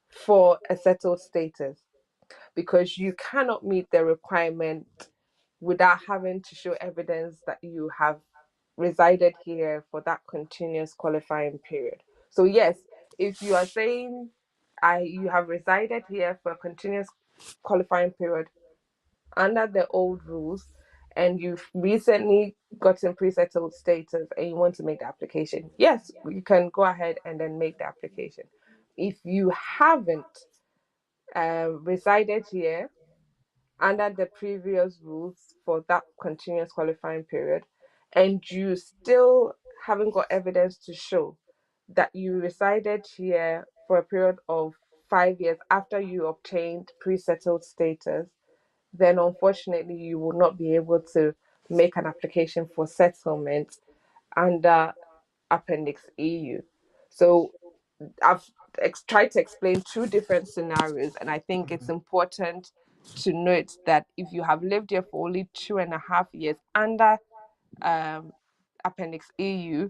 for a settled status, because you cannot meet the requirement without having to show evidence that you have resided here for that continuous qualifying period. So yes, if you are saying you have resided here for a continuous qualifying period under the old rules, and you've recently gotten pre-settled status and you want to make the application, yes, you can go ahead and then make the application. If you haven't resided here under the previous rules for that continuous qualifying period, and you still haven't got evidence to show that you resided here for a period of 5 years after you obtained pre-settled status, then unfortunately you will not be able to make an application for settlement under Appendix EU. So I've tried to explain two different scenarios, and I think it's important to note that if you have lived here for only 2.5 years under Appendix EU,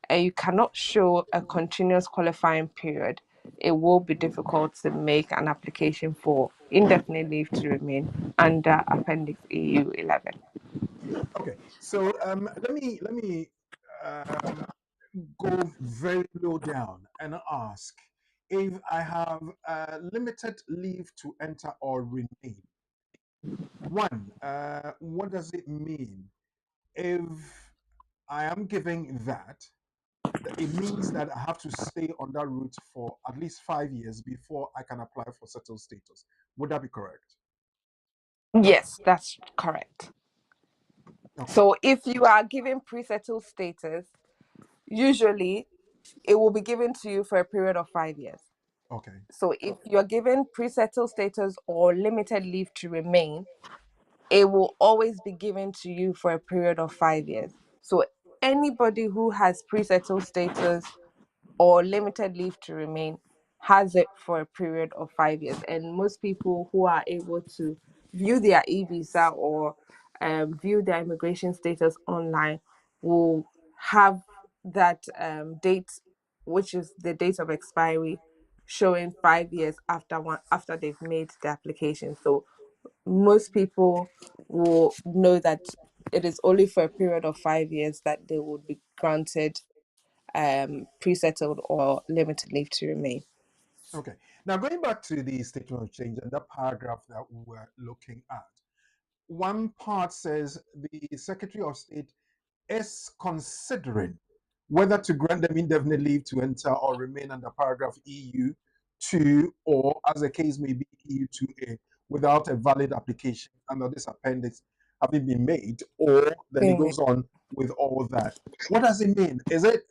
and you cannot show a continuous qualifying period, it will be difficult to make an application for indefinite leave to remain under Appendix EU 11.
Okay, so let me go very low down and ask, if I have limited leave to enter or remain. One, what does it mean if I am giving that? It means that I have to stay on that route for at least 5 years before I can apply for settled status. Would that be correct?
Yes, that's correct.
Okay.
So if you are given pre-settled status, usually it will be given to you for a period of 5 years.
Okay.
So if you're given pre-settled status or limited leave to remain, it will always be given to you for a period of 5 years. So anybody who has pre-settled status or limited leave to remain has it for a period of 5 years. And most people who are able to view their e-visa or view their immigration status online will have that date, which is the date of expiry, showing 5 years after they've made the application. So most people will know that it is only for a period of 5 years that they would be granted pre-settled or limited leave to remain.
Okay. Now, going back to the statement of change and that paragraph that we were looking at, one part says the Secretary of State is considering whether to grant them indefinite leave to enter or remain under paragraph EU2, or as the case may be EU2A, without a valid application under this appendix having been made, or then it goes on with all that. What does it mean? Is it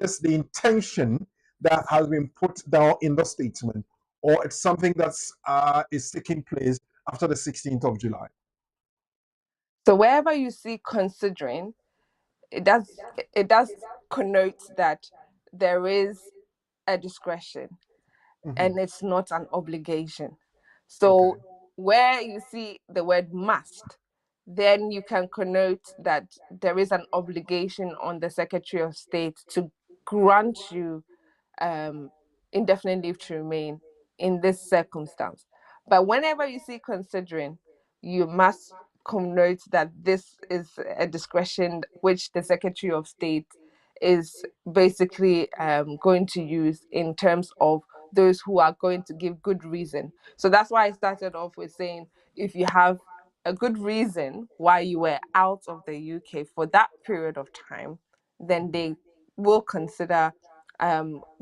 just the intention that has been put down in the statement, or it's something that's is taking place after the 16th of July?
So wherever you see considering, it does it does connote that there is a discretion and it's not an obligation.
Okay.
So where you see the word must, then you can connote that there is an obligation on the Secretary of State to grant you indefinite leave to remain in this circumstance. But whenever you see considering, you must connote that this is a discretion which the Secretary of State is basically going to use in terms of those who are going to give good reason. So that's why I started off with saying if you have a good reason why you were out of the UK for that period of time, then they will consider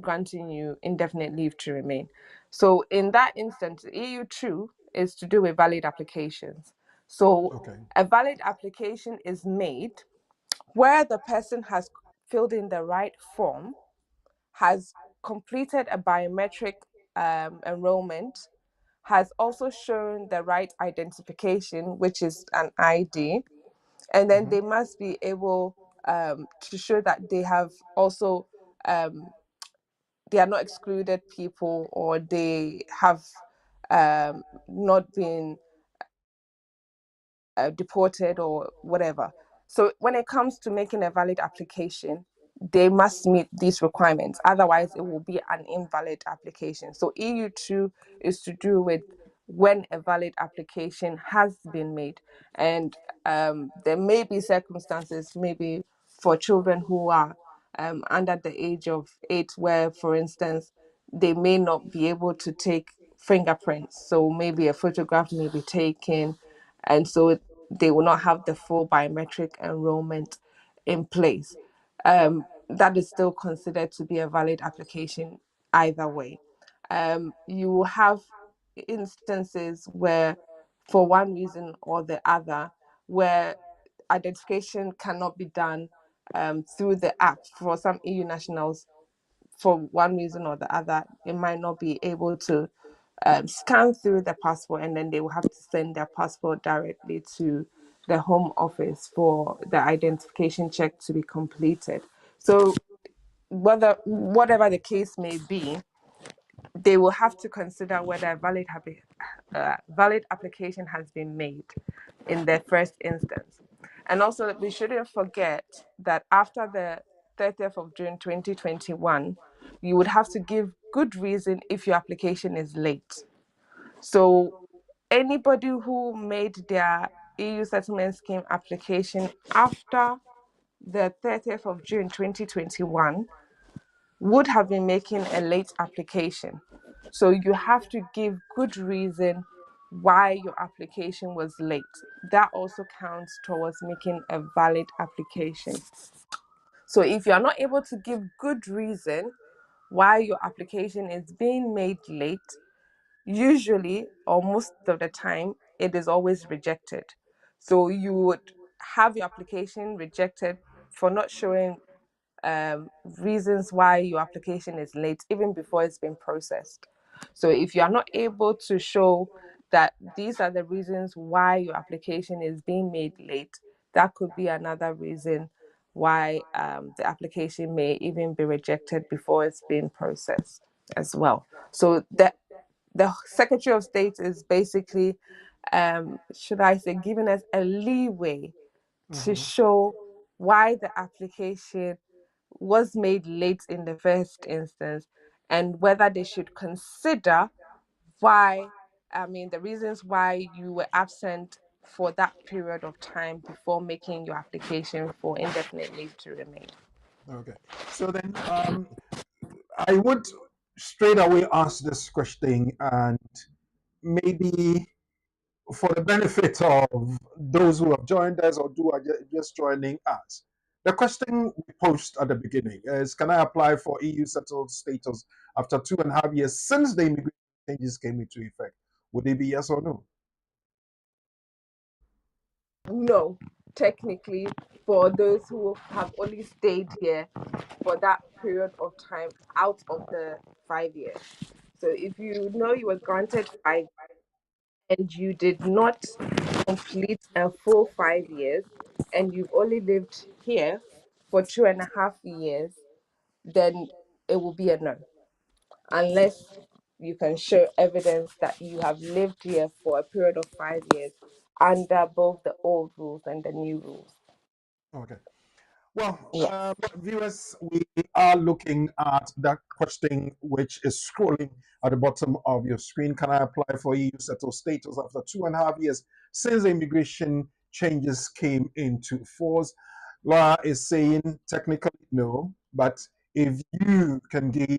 granting you indefinite leave to remain. So in that instance, EU2 is to do with valid applications. So
Okay.
a valid application is made where the person has filled in the right form, has completed a biometric enrollment, has also shown the right identification, which is an ID, and then they must be able to show that they have also they are not excluded people, or they have not been deported or whatever. So when it comes to making a valid application, they must meet these requirements. Otherwise, it will be an invalid application. So EU2 is to do with when a valid application has been made. And there may be circumstances, maybe for children who are under the age of 8, where, for instance, they may not be able to take fingerprints. So maybe a photograph may be taken, and so they will not have the full biometric enrollment in place. That is still considered to be a valid application either way. You will have instances where, for one reason or the other, where identification cannot be done through the app. For some EU nationals, for one reason or the other, it might not be able to scan through the passport, and then they will have to send their passport directly to the Home Office for the identification check to be completed. So whatever the case may be, they will have to consider whether a valid application has been made in the first instance. And also, we shouldn't forget that after the 30th of June 2021, you would have to give good reason if your application is late. So anybody who made their EU settlement scheme application after the 30th of June 2021 would have been making a late application. So you have to give good reason why your application was late. That also counts towards making a valid application. So if you are not able to give good reason why your application is being made late, usually, or most of the time, it is always rejected. So you would have your application rejected for not showing reasons why your application is late, even before it's been processed. So if you are not able to show that these are the reasons why your application is being made late, that could be another reason why the application may even be rejected before it's been processed as well. So the Secretary of State is basically, should I say, giving us a leeway to show why the application was made late in the first instance, and whether they should consider why, the reasons why you were absent for that period of time before making your application for indefinite leave to remain.
Okay. So then, I would straight away ask this question, and maybe for the benefit of those who have joined us or who are just joining us. The question we posed at the beginning is, can I apply for EU settled status after 2.5 years since the immigration changes came into effect? Would it be yes or no?
No. technically for those who have only stayed here for that period of time out of the 5 years. So if you know you were granted 5 and you did not complete a full 5 years and you've only lived here for 2.5 years, then it will be a no. Unless you can show evidence that you have lived here for a period of 5 years under both the old rules and the new rules.
Okay. Well,
Yeah.
viewers, we are looking at that question which is scrolling at the bottom of your screen. Can I apply for EU settled status after 2.5 years since the immigration changes came into force? Laura is saying technically no, but if you can give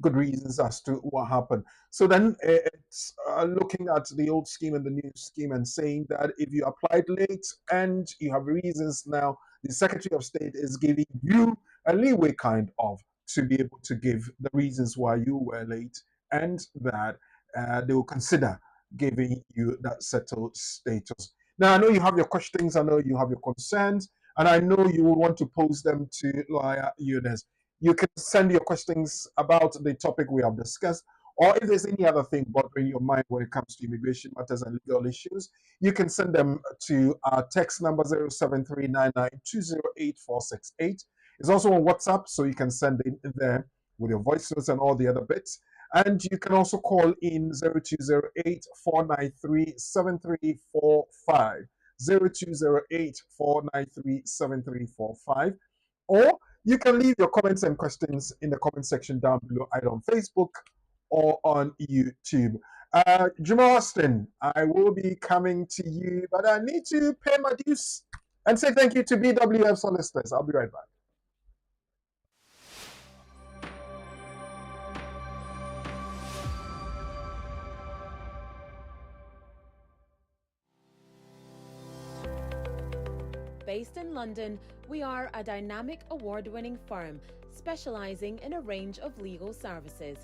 good reasons as to what happened. So then it's looking at the old scheme and the new scheme and saying that if you applied late and you have reasons now, the Secretary of State is giving you a leeway kind of to be able to give the reasons why you were late and that they will consider giving you that settled status. Now, I know you have your questions, I know you have your concerns, and I know you will want to pose them to Lawyer Eunice. You can send your questions about the topic we have discussed, or if there's any other thing bothering your mind when it comes to immigration matters and legal issues, you can send them to our text number 07399208468. It's also on WhatsApp, so you can send it there with your voice notes and all the other bits. And you can also call in 0208-493-7345, 0208-493-7345, or you can leave your comments and questions in the comment section down below, either on Facebook or on YouTube. Jamal Austin, I will be coming to you, but I need to pay my dues and say thank you to BWF Solicitors. I'll be right back.
Based in London, we are a dynamic award-winning firm specialising in a range of legal services.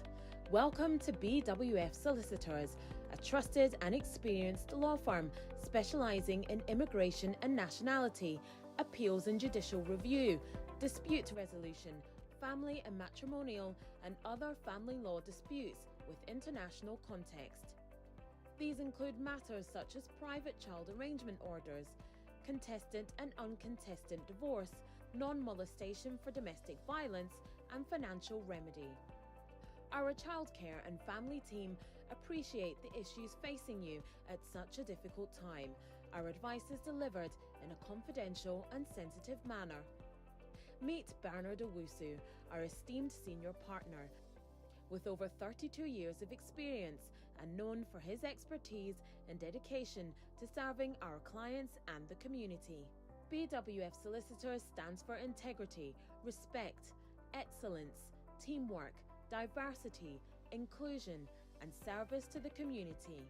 Welcome to BWF Solicitors, a trusted and experienced law firm specialising in immigration and nationality, appeals and judicial review, dispute resolution, family and matrimonial, and other family law disputes with international context. These include matters such as private child arrangement orders, contested and uncontested divorce, non-molestation for domestic violence, and financial remedy. Our childcare and family team appreciate the issues facing you at such a difficult time. Our advice is delivered in a confidential and sensitive manner. Meet Bernard Owusu, our esteemed senior partner. With over 32 years of experience and known for his expertise and dedication to serving our clients and the community. BWF Solicitors stands for integrity, respect, excellence, teamwork, diversity, inclusion, and service to the community.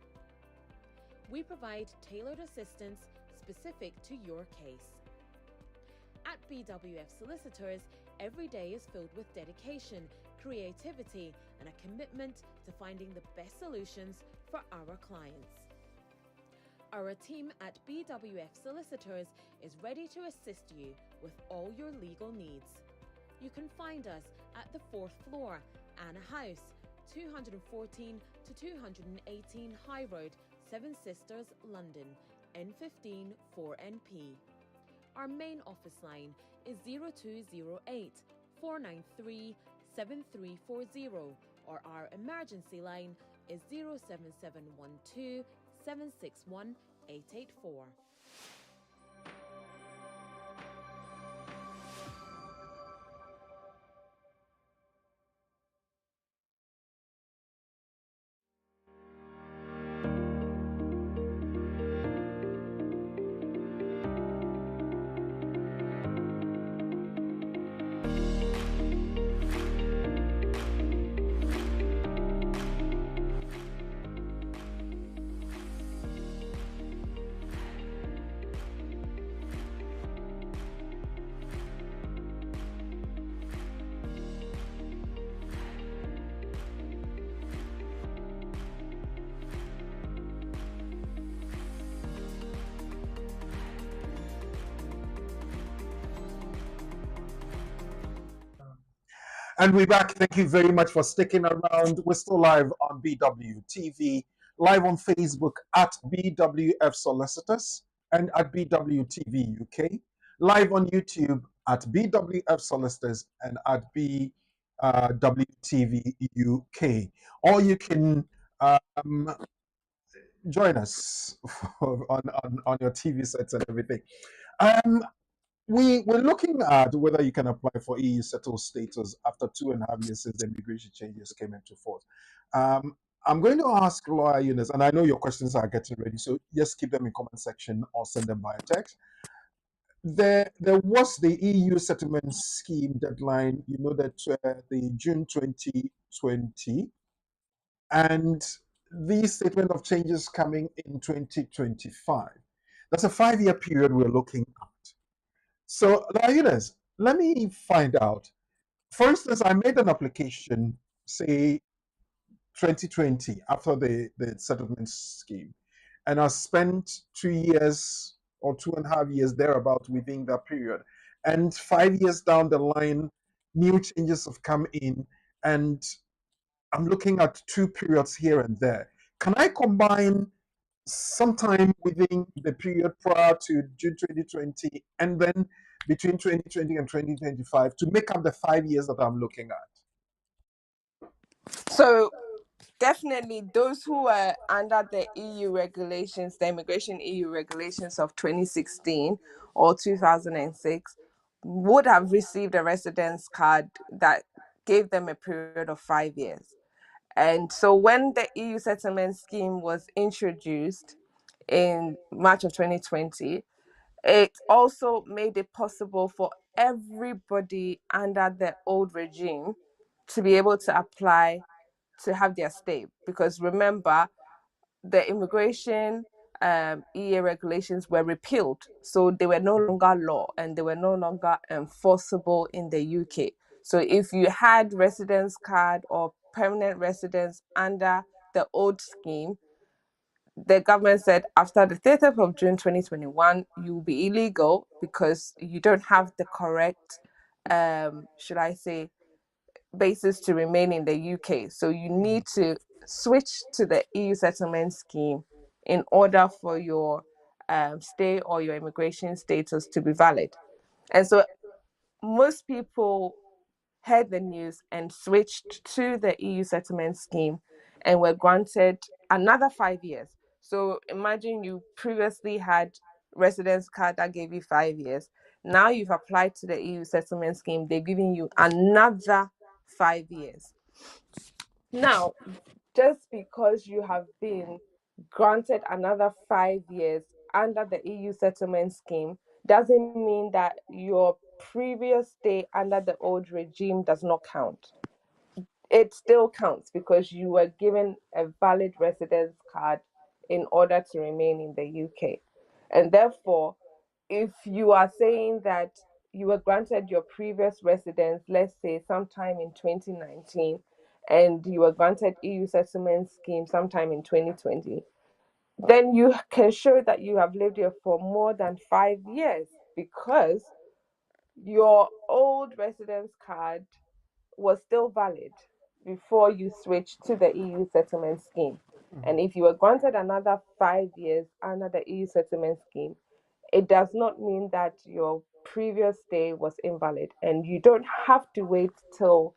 We provide tailored assistance specific to your case. At BWF Solicitors, every day is filled with dedication, creativity, and a commitment to finding the best solutions for our clients. Our team at BWF Solicitors is ready to assist you with all your legal needs. You can find us at the 4th floor, Anna House, 214 to 218 High Road, Seven Sisters, London, N15 4NP. Our main office line is 0208 493 7340, or our emergency line is 07712 761 884.
And we're back. Thank you very much for sticking around. We're still live on BW TV, live on Facebook at BWF Solicitors and at BW TV UK, live on YouTube at BWF Solicitors and at BW TV UK. Or you can join us on your TV sets and everything. We're looking at whether you can apply for EU settled status after 2.5 years since the immigration changes came into force. I'm going to ask Lawyer Eunice, and I know your questions are getting ready, so just keep them in comment section or send them via text. There was the EU settlement scheme deadline, you know, that the June 2020, and the statement of changes coming in 2025. That's a 5-year period we're looking at. So, Eunice, let me find out. For instance, I made an application, say 2020, after the settlement scheme, and I spent 2 years or 2.5 years thereabout within that period. And 5 years down the line, new changes have come in, and I'm looking at 2 periods here and there. Can I combine sometime within the period prior to June 2020 and then between 2020 and 2025 to make up the 5 years that I'm looking at?
So definitely those who were under the EU regulations, the immigration EU regulations of 2016 or 2006, would have received a residence card that gave them a period of 5 years. And so when the EU settlement scheme was introduced in March of 2020, it also made it possible for everybody under the old regime to be able to apply to have their stay. Because remember, the immigration EA regulations were repealed, so they were no longer law and they were no longer enforceable in the UK. So if you had residence card or permanent residence under the old scheme, the government said after the 30th of June 2021, you will be illegal because you don't have the correct, should I say, basis to remain in the UK. So you need to switch to the EU settlement scheme in order for your stay or your immigration status to be valid. And so most people heard the news and switched to the EU settlement scheme and were granted another 5 years. So imagine you previously had residence card that gave you 5 years. Now you've applied to the EU settlement scheme, they're giving you another 5 years. Now, just because you have been granted another 5 years under the EU settlement scheme doesn't mean that your previous stay under the old regime does not count. It still counts because you were given a valid residence card in order to remain in the UK. And therefore, if you are saying that you were granted your previous residence, let's say sometime in 2019, and you were granted EU settlement scheme sometime in 2020, then you can show that you have lived here for more than 5 years because your old residence card was still valid before you switched to the EU settlement scheme. And if you were granted another 5 years under the EU settlement scheme, it does not mean that your previous stay was invalid. And you don't have to wait till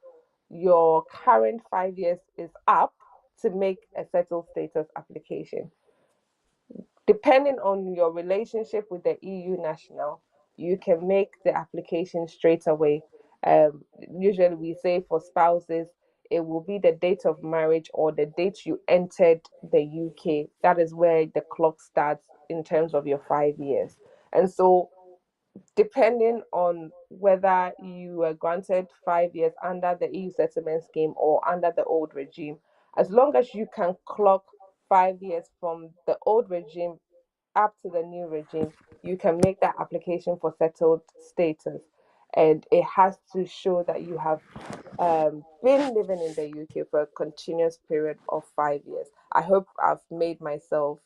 your current 5 years is up to make a settled status application. Depending on your relationship with the EU national, you can make the application straight away. Usually, we say for spouses, it will be the date of marriage or the date you entered the UK. That is where the clock starts in terms of your 5 years. And so, depending on whether you were granted 5 years under the EU settlement scheme or under the old regime, as long as you can clock 5 years from the old regime up to the new regime, you can make that application for settled status. And it has to show that you have been living in the UK for a continuous period of 5 years. I hope I've made myself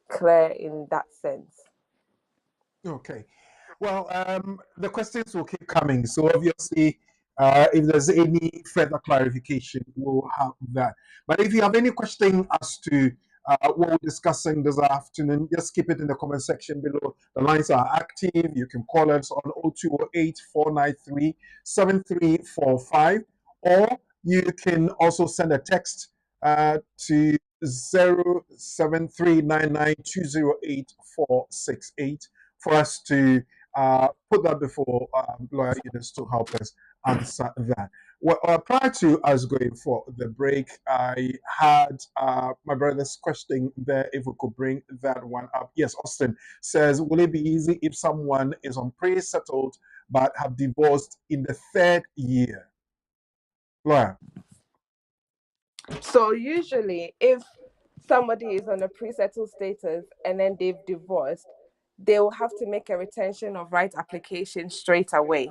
clear in that sense.
Okay. Well, the questions will keep coming. So obviously, If there's any further clarification, we'll have that. But if you have any question as to what we're discussing this afternoon, just keep it in the comment section below. The lines are active. You can call us on 0208 493 7345, or you can also send a text to 07399208 for us to put that before Lawyer Eunice to help us answer that. Well, prior to us going for the break, I had my brother's question there. If we could bring that one up. Yes, Austin says, will it be easy if someone is on pre-settled but have divorced in the third year? Laura.
So usually, if somebody is on a pre-settled status and then they've divorced, they will have to make a retention of right application straight away.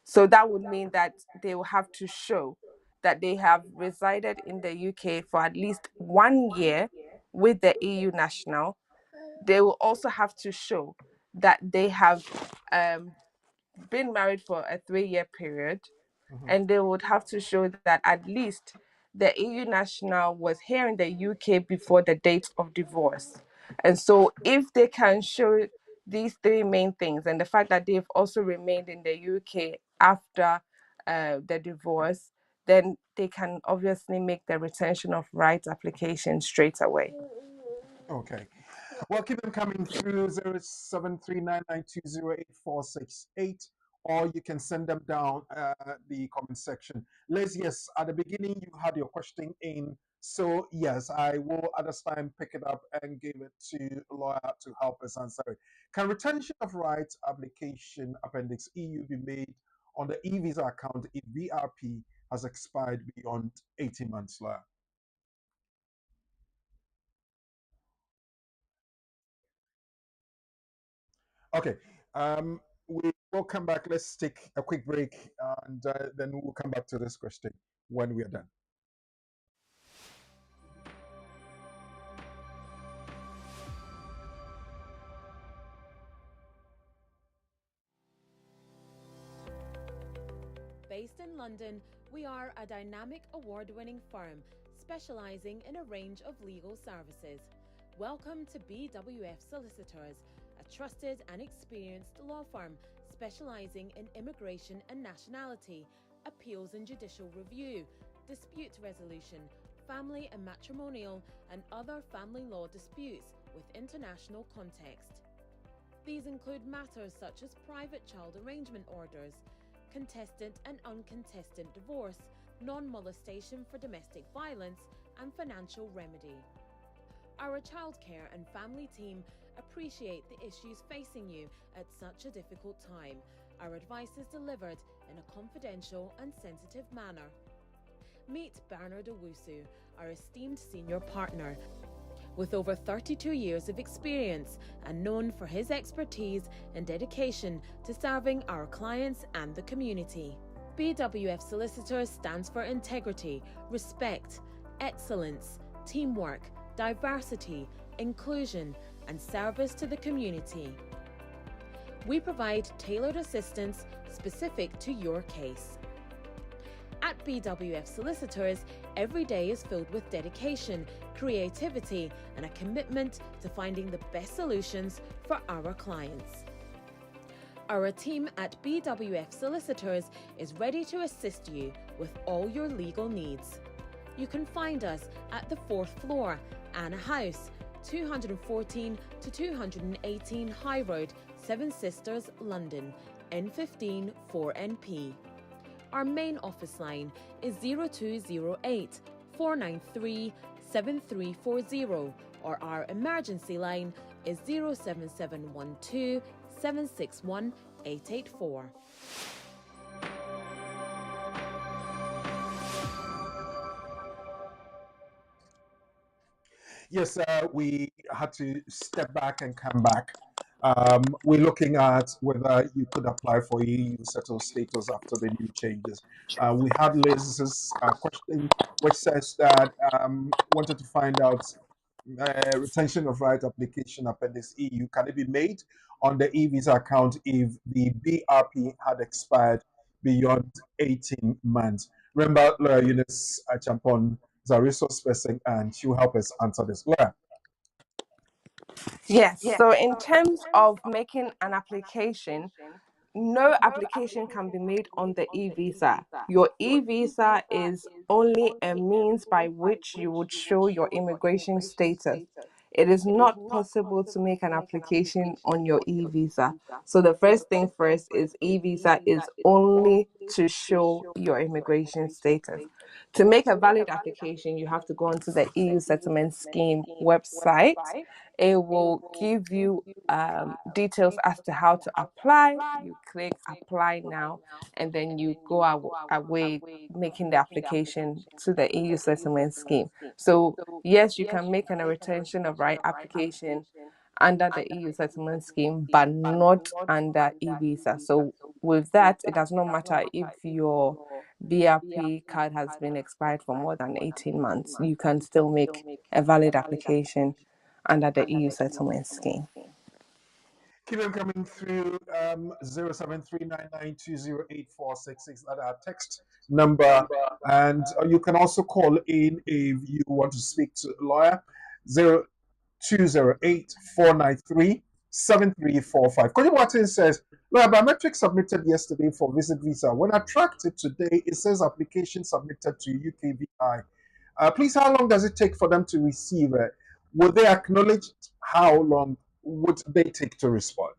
So that would mean that they will have to show that they have resided in the UK for at least 1 year with the EU national. They will also have to show that they have been married for a 3-year period, and they would have to show that at least the EU national was here in the UK before the date of divorce. And so, if they can show these three main things, and the fact that they've also remained in the UK after the divorce, then they can obviously make the retention of rights application straight away.
Okay. Well, keep them coming through 0739920848, or you can send them down the comment section. Liz, yes, at the beginning you had your question in. So, yes, I will at this time pick it up and give it to Lawyer to help us answer it. Can retention of rights application Appendix EU be made on the e-visa account if BRP has expired beyond 18 months, Lawyer? Okay. We will come back. Let's take a quick break, and then we'll come back to this question when we are done.
Based in London, we are a dynamic award-winning firm specializing in a range of legal services. Welcome to BWF Solicitors, a trusted and experienced law firm specializing in immigration and nationality, appeals and judicial review, dispute resolution, family and matrimonial, and other family law disputes with international context. These include matters such as private child arrangement orders, contested and uncontested divorce, non-molestation for domestic violence, and financial remedy. Our childcare and family team appreciate the issues facing you at such a difficult time. Our advice is delivered in a confidential and sensitive manner. Meet Bernard Owusu, our esteemed senior partner. With over 32 years of experience and known for his expertise and dedication to serving our clients and the community. BWF Solicitors stands for integrity, respect, excellence, teamwork, diversity, inclusion, and service to the community. We provide tailored assistance specific to your case. At BWF Solicitors, every day is filled with dedication, creativity, and a commitment to finding the best solutions for our clients. Our team at BWF Solicitors is ready to assist you with all your legal needs. You can find us at the 4th floor, Anna House, 214 to 218 High Road, Seven Sisters, London, N15 4NP. Our main office line is 0208 493 7340, or our emergency line is 07712 761 884.
Yes, we had to step back and come back. We're looking at whether you could apply for EU settled status after the new changes. We had Liz's question, which says that wanted to find out retention of right application Appendix EU, can it be made on the e-visa account if the BRP had expired beyond 18 months. Remember, Lawyer Eunice Champon is a resource person and she will help us answer this. Lawyer.
Yes. So in terms of making an application, no application can be made on the e-visa. Your e-visa is only a means by which you would show your immigration status. It is not possible to make an application on your e-visa. So the first thing first is e-visa is only to show your immigration status. To make a valid application, you have to go onto the EU Settlement Scheme website. It will give you details as to how to apply. You click apply now, and then you go away making the application to the EU Settlement Scheme. So yes, you can make an retention of right application under the EU settlement scheme, but not under e-visa. So with that, it does not matter if your BRP card has been expired for more than 18 months. You can still make a valid application under the EU settlement scheme.
Keep them coming through 0739920846. That's our text number. And you can also call in if you want to speak to a lawyer. 0208-493-7345. Cody Watson says, well, biometric submitted yesterday for visit visa. When I tracked it today, it says application submitted to UKVI. Please, how long does it take for them to receive it? Will they acknowledge? How long would they take to respond?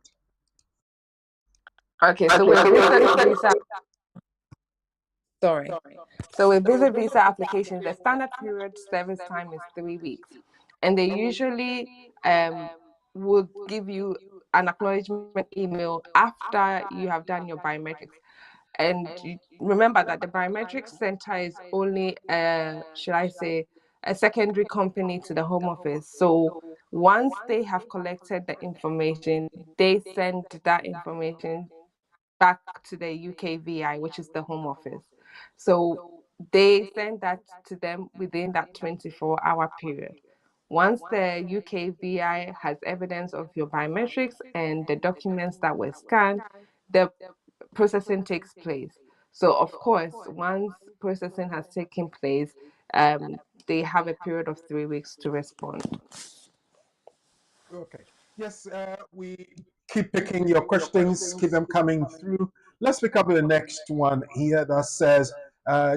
Okay, so with visit visa, sorry. So with visit visa applications, the standard period service time is 3 weeks, and they usually would give you an acknowledgement email after you have done your biometrics. And remember that the biometrics center is only, should I say, a secondary company to the Home Office. So once they have collected the information, they send that information back to the UKVI, which is the Home Office. So they send that to them within that 24-hour period. Once the UKVI has evidence of your biometrics and the documents that were scanned, the processing takes place. So, of course, once processing has taken place, they have a period of 3 weeks to respond.
Okay. Yes, we keep picking your questions, keep them coming through. Let's pick up the next one here that says,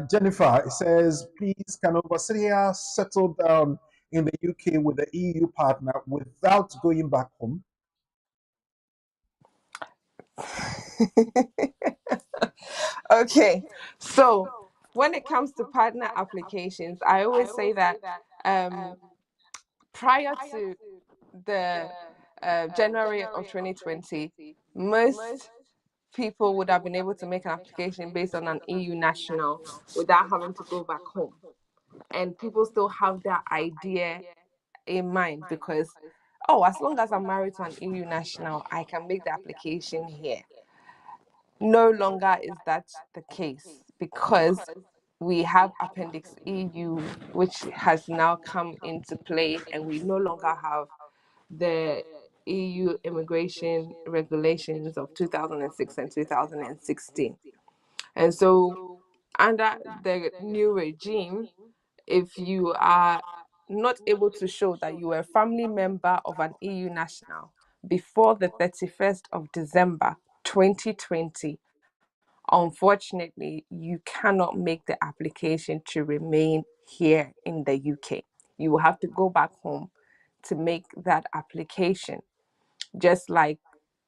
Jennifer, it says, please, can Obasia settle down in the UK with the EU partner without going back home?
Okay, so when it comes to partner applications, I always say that prior to the January of 2020, most people would have been able to make an application based on an EU national without having to go back home. And people still have that idea in mind because, oh, as long as I'm married to an EU national, I can make the application here. No longer is that the case because we have Appendix EU, which has now come into play, and we no longer have the EU immigration regulations of 2006 and 2016. And so, under the new regime, if you are not able to show that you were a family member of an EU national before the 31st of December 2020, unfortunately, you cannot make the application to remain here in the UK. You will have to go back home to make that application, just like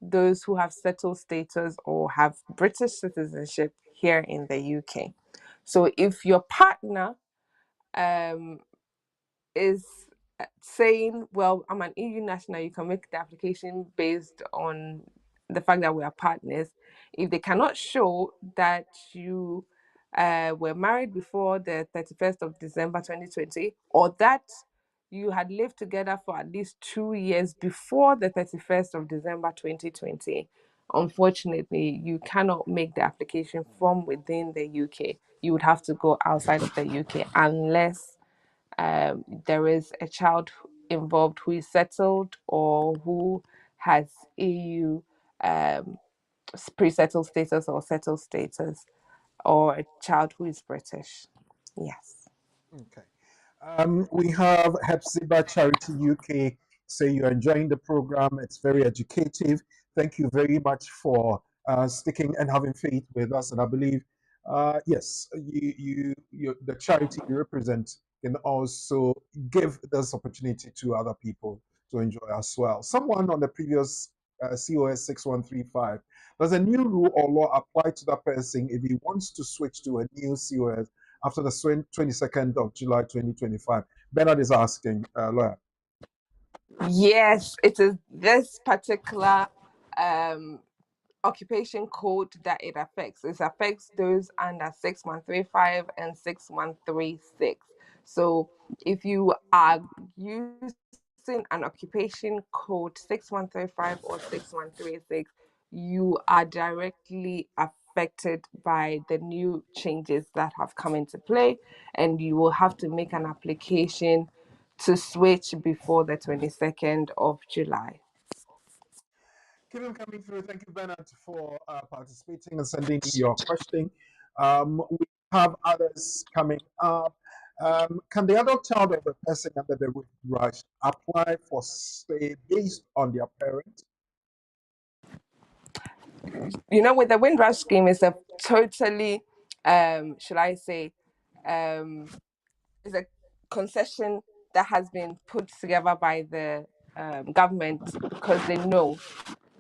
those who have settled status or have British citizenship here in the UK. So if your partner is saying, well, I'm an EU national, you can make the application based on the fact that we are partners. If they cannot show that you were married before the 31st of December 2020, or that you had lived together for at least 2 years before the 31st of December 2020, unfortunately, you cannot make the application from within the UK. You would have to go outside of the UK unless there is a child involved who is settled or who has EU pre-settled status or settled status, or a child who is British. Yes.
Okay. We have Hepzibah Charity UK say you're enjoying the program. It's very educative. Thank you very much for sticking and having faith with us. And I believe, yes, the charity you represent can also give this opportunity to other people to enjoy as well. Someone on the previous COS 6135, does a new rule or law apply to that person if he wants to switch to a new COS after the 22nd of July 2025? Bernard is asking, lawyer.
Yes, it is this particular um, occupation code that it affects. It affects those under 6135 and 6136. So if you are using an occupation code 6135 or 6136, you are directly affected by the new changes that have come into play, and you will have to make an application to switch before the 22nd of July.
Keep them coming through. Thank you, Bernard, for participating and sending your question. We have others coming up. Can the adult child of the person under the rush apply for stay based on their parent?
With the Windrush scheme, it's a totally, should I say, it's a concession that has been put together by the government because they know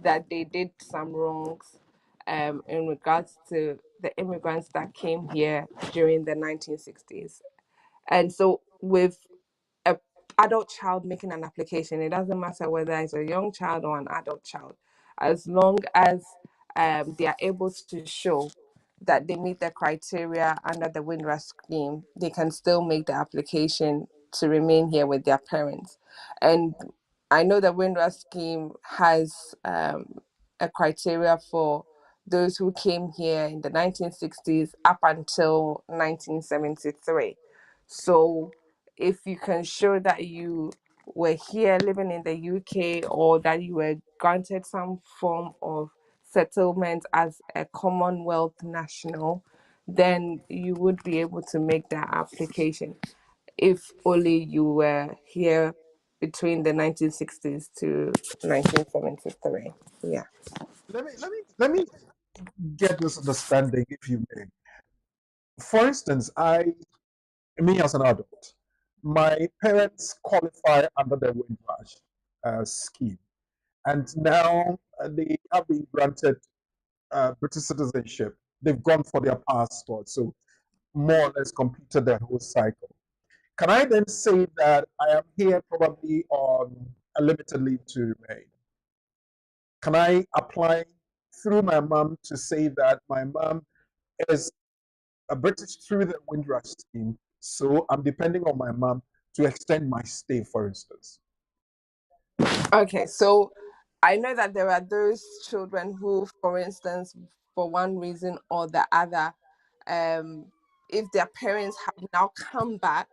that they did some wrongs in regards to the immigrants that came here during the 1960s. And so with a adult child making an application, it doesn't matter whether it's a young child or an adult child, as long as they are able to show that they meet the criteria under the Windrush scheme, they can still make the application to remain here with their parents. And I know the Windrush scheme has a criteria for those who came here in the 1960s up until 1973. So if you can show that you were here living in the UK, or that you were granted some form of settlement as a Commonwealth national, then you would be able to make that application if only you were here between the 1960s to 1973. Yeah.
Let me get this understanding, if you may. For instance, me as an adult, my parents qualify under the Windrush scheme, and now they have been granted British citizenship. They've gone for their passport, so more or less completed their whole cycle. Can I then say that I am here probably on a limited leave to remain? Can I apply through my mom to say that my mom is a British through the Windrush scheme, so I'm depending on my mom to extend my stay, for instance?
Okay, so I know that there are those children who, for instance, for one reason or the other, um, if their parents have now come back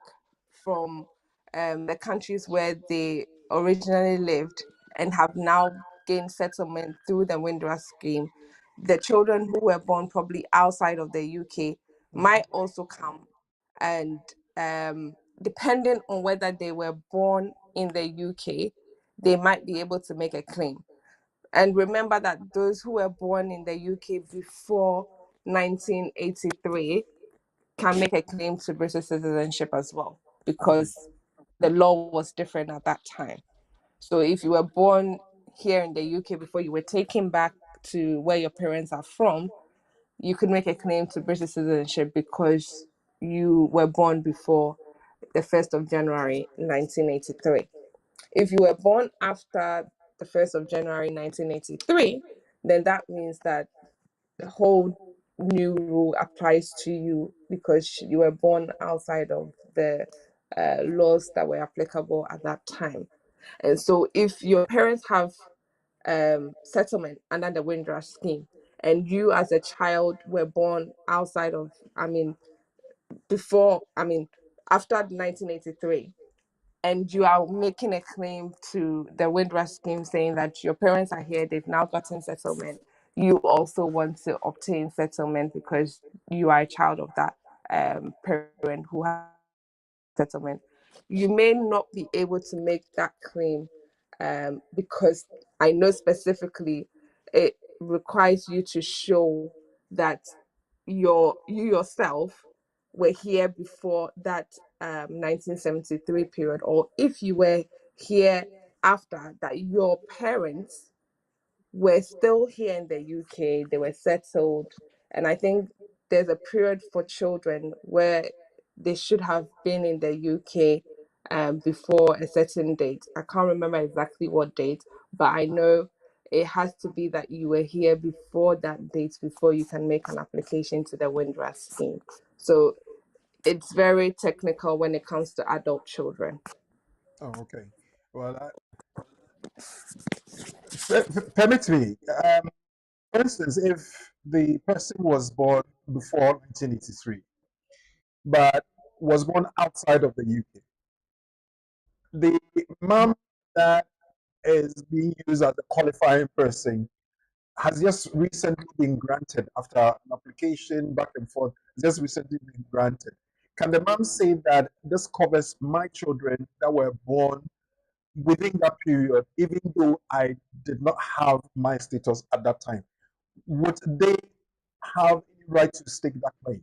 from the countries where they originally lived and have now gained settlement through the Windrush scheme, the children who were born probably outside of the UK might also come, and depending on whether they were born in the UK, they might be able to make a claim. And remember that those who were born in the UK before 1983 can make a claim to British citizenship as well, because the law was different at that time. So if you were born here in the UK before you were taken back to where your parents are from, you could make a claim to British citizenship because you were born before the 1st of January 1983. If you were born after the 1st of January 1983, then that means that the whole new rule applies to you because you were born outside of the laws that were applicable at that time. And so if your parents have settlement under the Windrush scheme, and you as a child were born outside of, before, after 1983, and you are making a claim to the Windrush scheme saying that your parents are here, they've now gotten settlement, you also want to obtain settlement because you are a child of that parent who has settlement. You may not be able to make that claim because I know specifically it requires you to show that you yourself were here before that 1973 period, or if you were here after that, your parents were still here in the UK, they were settled. And I think there's a period for children where they should have been in the UK before a certain date. I can't remember exactly what date, but I know it has to be that you were here before that date before you can make an application to the Windrush scheme. So it's very technical when it comes to adult children.
Oh, okay. Well, permit me. For instance, if the person was born before 1983, but was born outside of the UK, the mom that is being used as a qualifying person has just recently been granted after an application back and forth, just recently been granted. Can the mom say that this covers my children that were born within that period, even though I did not have my status at that time? Would they have any right to stake that claim?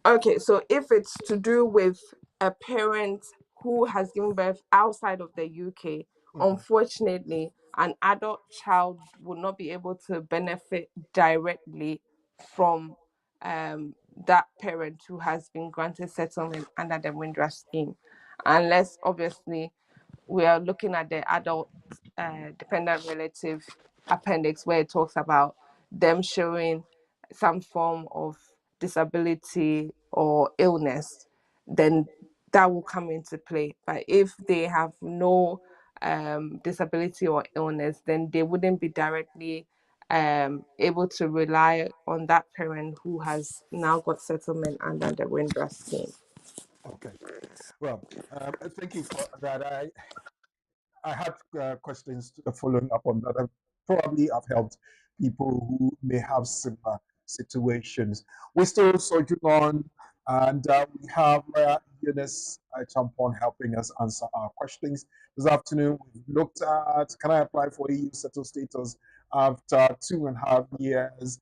Okay, so if it's to do with a parent who has given birth outside of the UK,
Mhm.
unfortunately, an adult child will not be able to benefit directly from that parent who has been granted settlement under the Windrush scheme, unless obviously we are looking at the adult dependent relative appendix where it talks about them showing some form of disability or illness, then that will come into play. But if they have no disability or illness, then they wouldn't be directly able to rely on that parent who has now got settlement under the Windrush scheme.
Okay. Well, thank you for that. I had questions following up on that. Probably have helped people who may have similar situations. We're still soldiering on, and we have Eunice Champon helping us answer our questions. This afternoon, we've looked at can I apply for EU settled status after 2.5 years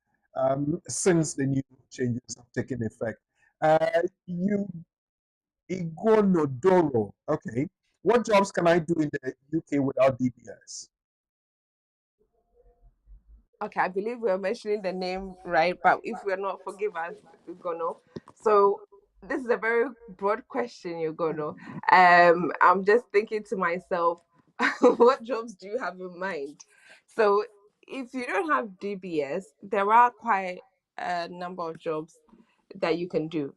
since the new changes have taken effect. You Igonodoro. Okay. What jobs can I do in the UK without DBS?
Okay, I believe we're mentioning the name right, but if we're not, forgive us, Ugono. So this is a very broad question, Ugono. I'm just thinking to myself, what jobs do you have in mind? So if you don't have DBS, there are quite a number of jobs that you can do.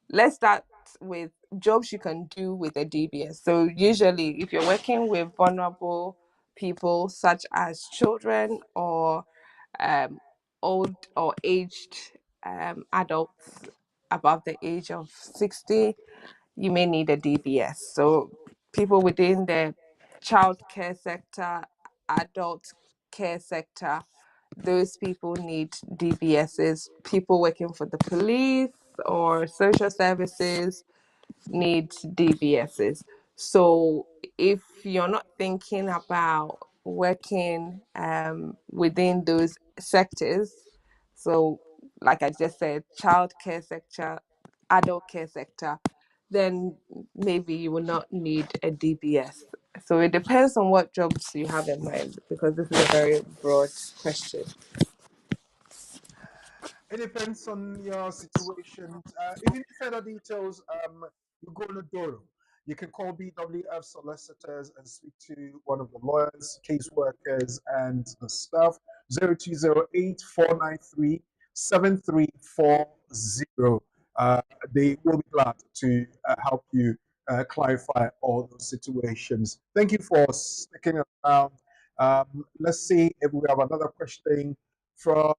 Let's start with jobs you can do with a DBS. So usually, if you're working with vulnerable people such as children or um, old or aged adults above the age of 60, you may need a DBS. So people within the child care sector, adult care sector, those people need DBSs. People working for the police or social services need DBSs. So if you're not thinking about working within those sectors, so like I just said, child care sector, adult care sector, then maybe you will not need a DBS. So it depends on what jobs you have in mind because this is a very broad question.
It depends on your situation. If you need further details, you go to Doro. You can call BWF solicitors and speak to one of the lawyers, caseworkers, and the staff. 0208 493 7340. They will be glad to help you clarify all those situations. Thank you for sticking around. Let's see if we have another question from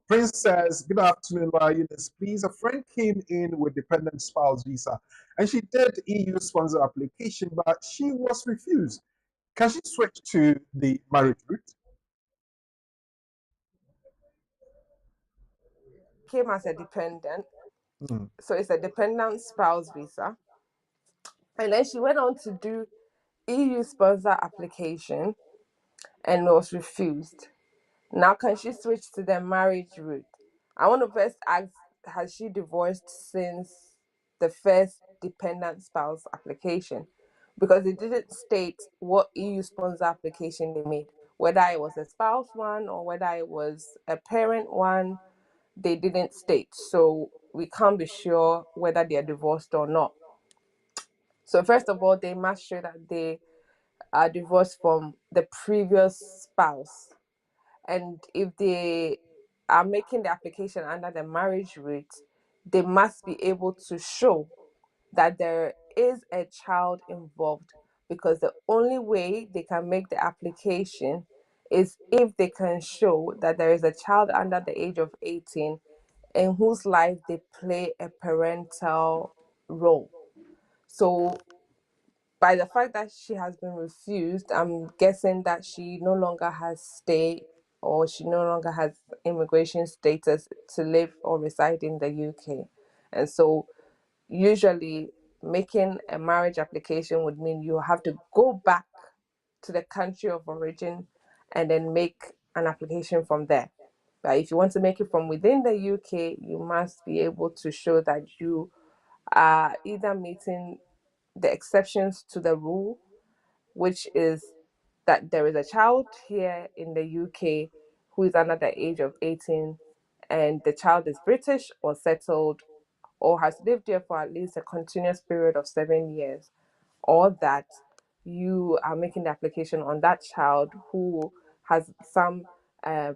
Prince says, good afternoon, Eunice. Please, a friend came in with dependent spouse visa and she did EU sponsor application, but she was refused. Can she switch to the marriage route?
came as a dependent.
Mm.
So it's a dependent spouse visa. And then she went on to do EU sponsor application and was refused. Now can she switch to the marriage route? I want to first ask, has she divorced since the first dependent spouse application? Because it didn't state what EU sponsor application they made, whether it was a spouse one or whether it was a parent one, they didn't state. So we can't be sure whether they are divorced or not. So first of all, they must show that they are divorced from the previous spouse. And if they are making the application under the marriage route, they must be able to show that there is a child involved, because the only way they can make the application is if they can show that there is a child under the age of 18 in whose life they play a parental role. So by the fact that she has been refused, I'm guessing that she no longer has stay, or she no longer has immigration status to live or reside in the UK. And so usually making a marriage application would mean you have to go back to the country of origin and then make an application from there. But if you want to make it from within the UK, you must be able to show that you are either meeting the exceptions to the rule, which is that there is a child here in the UK who is under the age of 18, and the child is British or settled or has lived here for at least a continuous period of 7 years, or that you are making the application on that child who has some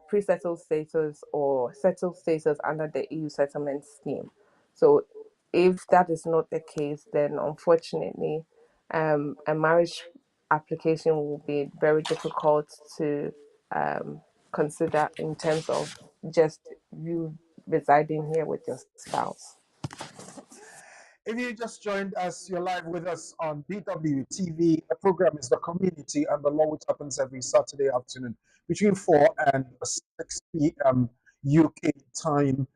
pre-settled status or settled status under the EU settlement scheme. So if that is not the case, then unfortunately, a marriage application will be very difficult to consider in terms of just you residing here with your spouse.
If you just joined us, you're live with us on BWTV. The program is The Community and the Law, which happens every Saturday afternoon between 4 and 6 p.m. UK time,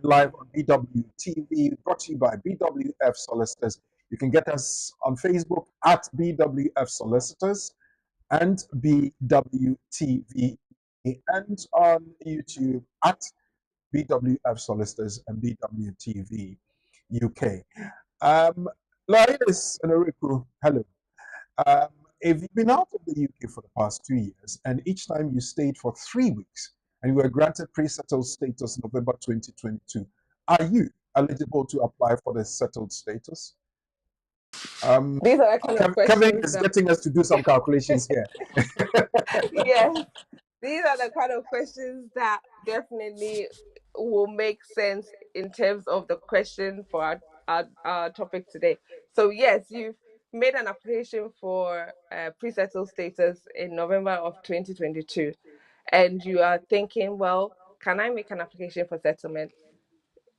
live on BWTV, brought to you by BWF Solicitors. You can get us on Facebook at BWF Solicitors and BWTV, and on YouTube at BWF Solicitors and BWTV UK. Linus and Eriku, hello. Um, if you've been out of the UK for the past 2 years, and each time you stayed for 3 weeks, and you were granted pre-settled status November 2022, are you eligible to apply for the settled status?
These are the kind of
Kevin
questions
is
that,
getting us to do some calculations here.
yes, these are the kind of questions that definitely will make sense in terms of the question for our topic today. So yes, you've made an application for pre-settled status in November of 2022, and you are thinking, well, can I make an application for settlement?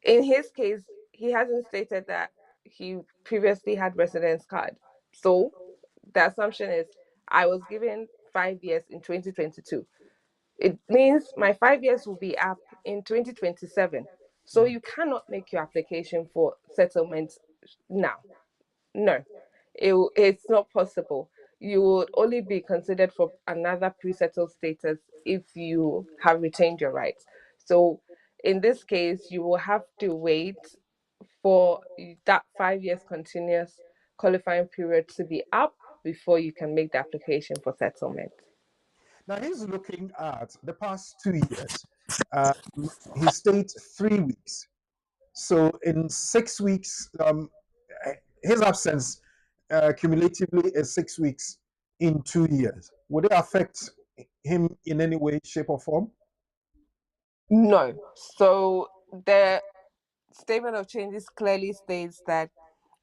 In his case, he hasn't stated that he previously had residence card. So the assumption is I was given 5 years in 2022. It means my 5 years will be up in 2027. So you cannot make your application for settlement now. No, it's not possible. You would only be considered for another pre-settled status if you have retained your rights. So in this case, you will have to wait for that 5 years continuous qualifying period to be up before you can make the application for settlement.
Now he's looking at the past 2 years. He stayed 3 weeks. So in 6 weeks, his absence cumulatively is 6 weeks in 2 years. Would it affect him in any way, shape, or form?
No. So the statement of changes clearly states that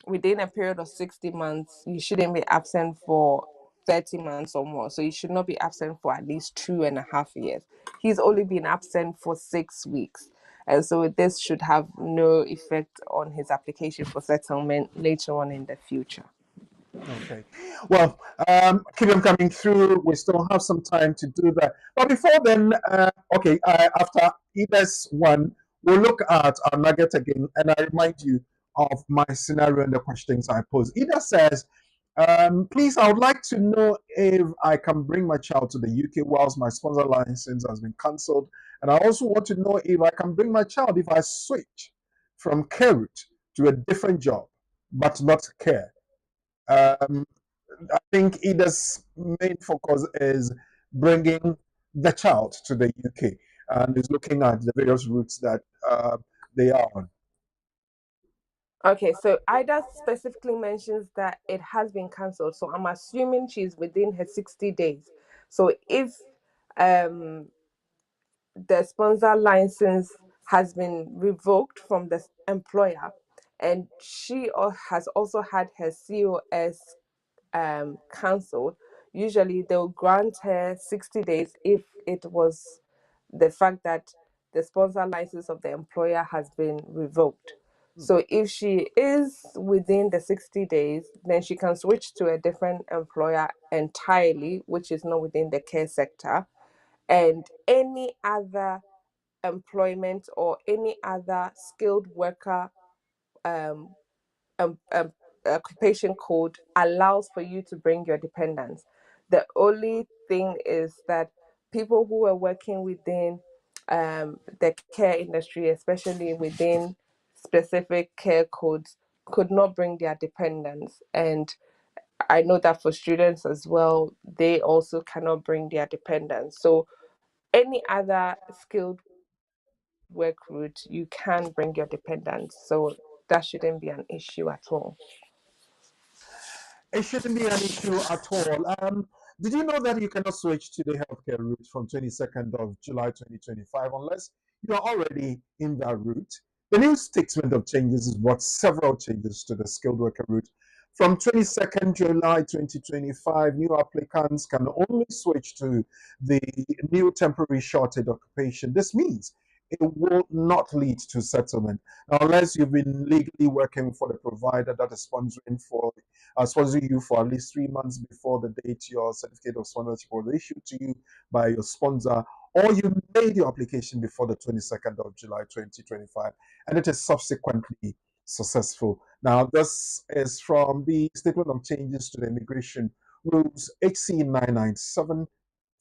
within a period of 60 months, you shouldn't be absent for 30 months or more. So you should not be absent for at least 2.5 years. He's only been absent for 6 weeks. And so this should have no effect on his application for settlement later on in the future.
Okay. Well, keep them coming through. We still have some time to do that. But before then, after Ida's one, we'll look at our nugget again, and I remind you of my scenario and the questions I pose. Ida says, please, I would like to know if I can bring my child to the UK whilst my sponsor license has been cancelled. And I also want to know if I can bring my child if I switch from care route to a different job, but not care. Um, I think Ida's main focus is bringing the child to the UK and is looking at the various routes that they are on.
Okay, so Ida specifically mentions that it has been cancelled. So I'm assuming she's within her 60 days. So if um the sponsor license has been revoked from the employer, and she has also had her COS cancelled, usually they'll grant her 60 days if it was the fact that the sponsor license of the employer has been revoked. So if she is within the 60 days, then she can switch to a different employer entirely, which is not within the care sector. And any other employment or any other skilled worker um, um, um, occupation code allows for you to bring your dependents. The only thing is that people who are working within the care industry, especially within specific care codes, could not bring their dependents. And I know that for students as well, they also cannot bring their dependents. So any other skilled work route, you can bring your dependents. So that shouldn't be an issue at all.
It shouldn't be an issue at all. Did you know that you cannot switch to the healthcare route from 22nd of July 2025 unless you are already in that route? The new statement of changes is brought several changes to the skilled worker route. From 22nd July 2025, new applicants can only switch to the new temporary shorted occupation. This means it will not lead to settlement. Now, unless you've been legally working for the provider that is sponsoring you for at least 3 months before the date your certificate of sponsorship was issued to you by your sponsor, or you made your application before the 22nd of July 2025, and it is subsequently successful. Now, this is from the Statement of Changes to the Immigration Rules HC 997,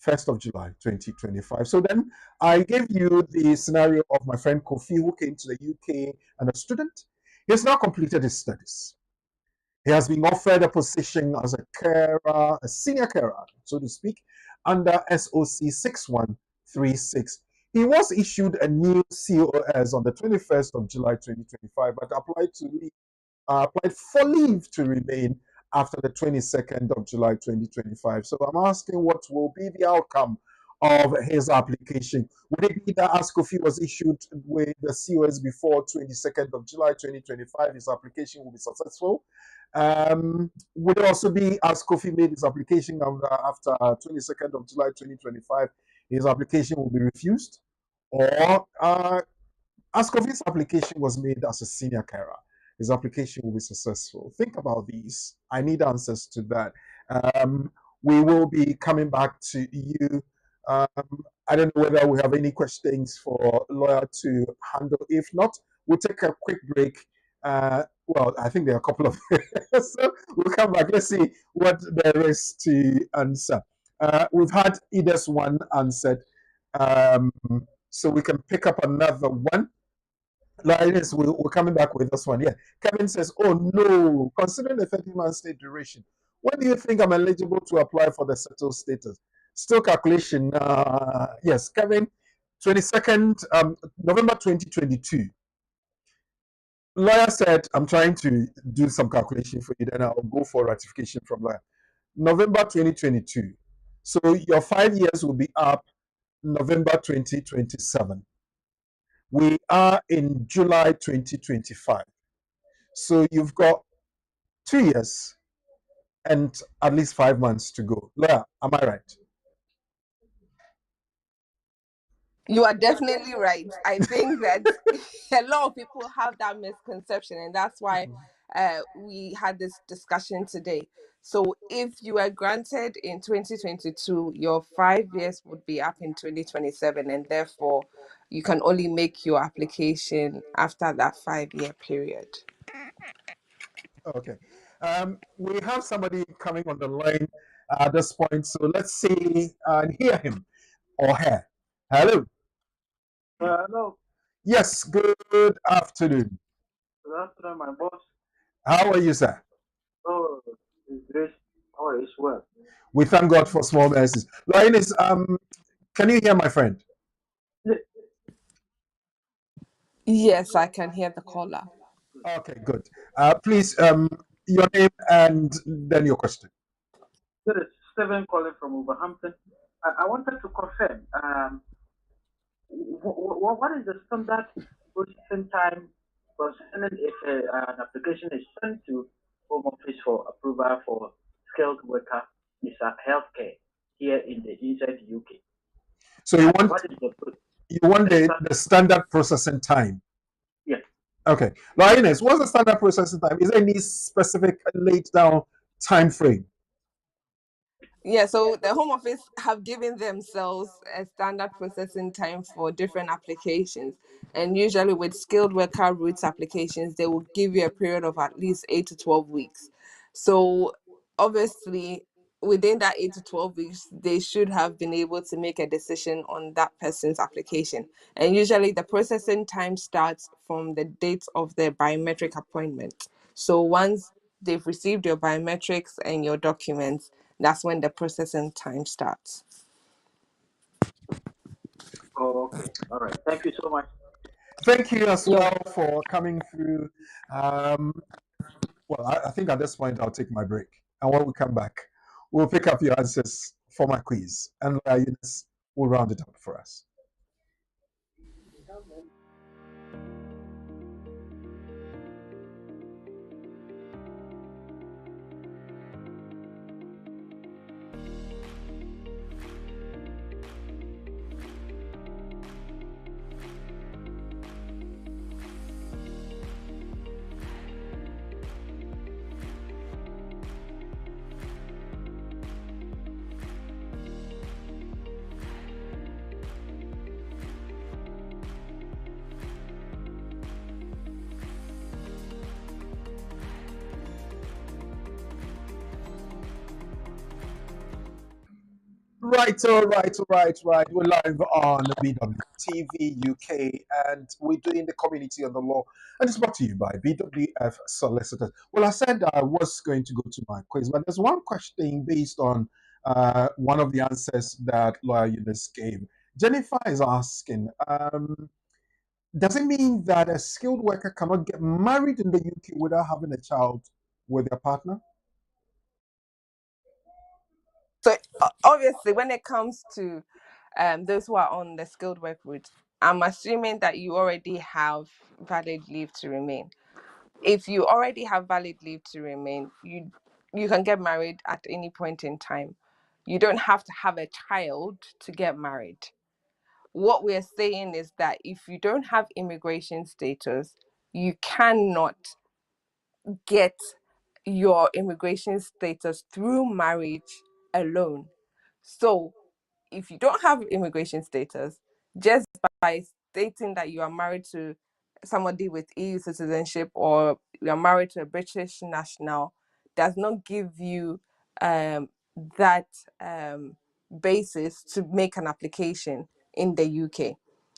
1st of July 2025. So then I gave you the scenario of my friend Kofi, who came to the UK and a student. He has now completed his studies. He has been offered a position as a carer, a senior carer, so to speak, under SOC 6136. He was issued a new COS on the 21st of July 2025, but applied for leave to remain after the 22nd of July 2025. So I'm asking what will be the outcome of his application. Would it be that as Kofi was issued with the COS before 22nd of July 2025, his application will be successful? Would it also be as Kofi made his application after 22nd of July 2025, his application will be refused? Or as Kofi's application was made as a senior carer, his application will be successful? Think about these. I need answers to that. We will be coming back to you. I don't know whether we have any questions for lawyer to handle. If not, we'll take a quick break. Well, I think there are a couple of so we'll come back. Let's see what there is to answer. We've had Ida's one answered, so we can pick up another one. Linus, we're coming back with this one. Yeah. Kevin says, oh no, considering the 30-month state duration, when do you think I'm eligible to apply for the settled status? Still calculation. Yes, Kevin, 22nd November 2022. Lawyer said, I'm trying to do some calculation for you, then I'll go for ratification from lawyer. November 2022. So your 5 years will be up November 2027. We are in July 2025. So you've got 2 years and at least 5 months to go. Leah, am I right?
You are definitely right. I think that a lot of people have that misconception, and that's why we had this discussion today. So if you were granted in 2022, your 5 years would be up in 2027, and therefore you can only make your application after that 5 year period.
Okay. We have somebody coming on the line at this point, so let's see and hear him or her. Hello.
Hello,
Yes, good afternoon.
good afternoon, my boss.
How are you, sir?
Oh, it's great. Oh, it's well.
We thank God for small mercies. Linus, can you hear my friend?
Yes, I can hear the caller.
Okay, good. Please, your name and then your question.
This is Stephen calling from Wolverhampton. I wanted to confirm, what is the standard processing time concerning if an application is sent to Home Office for approval for skilled worker visa healthcare here in the inside the UK?
So you want
What is
the standard processing time?
Yes.
Okay. Linus, what's the standard processing time? Is there any specific laid down time frame?
Yeah, so the Home Office have given themselves a standard processing time for different applications. And usually with skilled worker routes applications, they will give you a period of at least 8 to 12 weeks. So obviously, within that 8 to 12 weeks, they should have been able to make a decision on that person's application. And usually the processing time starts from the date of their biometric appointment. So once they've received your biometrics and your documents, that's when the processing time starts.
Oh, okay. All right. Thank you so much.
Thank you as
You're
well for coming through. Well, I think at this point I'll take my break. And when we come back, we'll pick up your answers for my quiz. And Eunice will round it up for us. Right, all right, all right, right. We're live on BWTV UK and we're doing the Community on the Law. And it's brought to you by BWF Solicitors. Well, I said I was going to go to my quiz, but there's one question based on one of the answers that Lawyer Eunice gave. Jennifer is asking, does it mean that a skilled worker cannot get married in the UK without having a child with their partner?
So obviously, when it comes to those who are on the skilled work route, I'm assuming that you already have valid leave to remain. If you already have valid leave to remain, you can get married at any point in time. You don't have to have a child to get married. What we're saying is that if you don't have immigration status, you cannot get your immigration status through marriage alone. So if you don't have immigration status, just by stating that you are married to somebody with EU citizenship or you are married to a British national, does not give you that basis to make an application in the UK.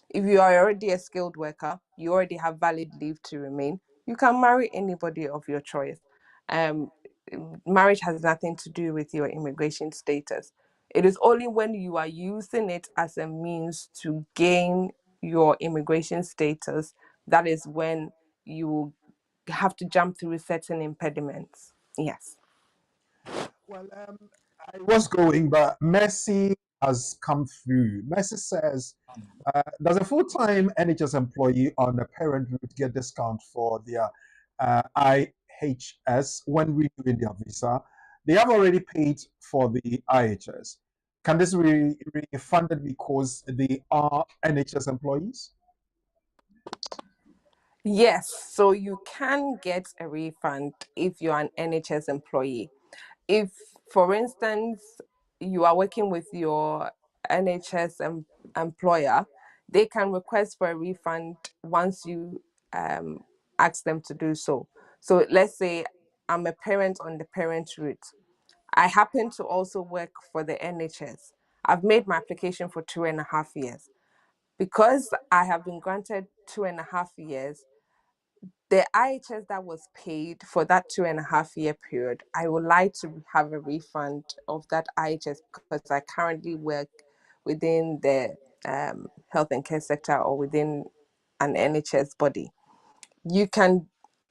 If you are already a skilled worker, you already have valid leave to remain, you can marry anybody of your choice. Um, Marriage has nothing to do with your immigration status. It is only when you are using it as a means to gain your immigration status that is when you have to jump through certain impediments. Yes.
Well, I was going, but Mercy has come through. Mercy says, does a full-time NHS employee on a parent route get discount for their IHS when renewing their visa? They have already paid for the IHS. Can this be refunded because they are NHS employees?
Yes, so you can get a refund if you're an NHS employee. If, for instance, you are working with your NHS employer, they can request for a refund once you ask them to do so. So let's say I'm a parent on the parent route. I happen to also work for the NHS. I've made my application for 2.5 years. Because I have been granted 2.5 years, the IHS that was paid for that 2.5 year period, I would like to have a refund of that IHS because I currently work within the health and care sector or within an NHS body. You can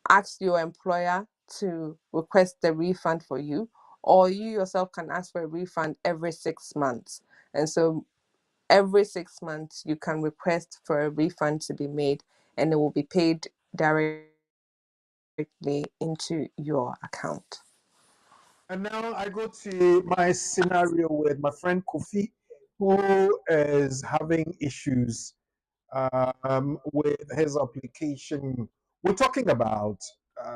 ask your employer to request the refund for you, or you yourself can ask for a refund every 6 months. And so every 6 months, you can request for a refund to be made, and it will be paid directly into your account.
And now I go to my scenario with my friend Kofi, who is having issues with his application. We're talking about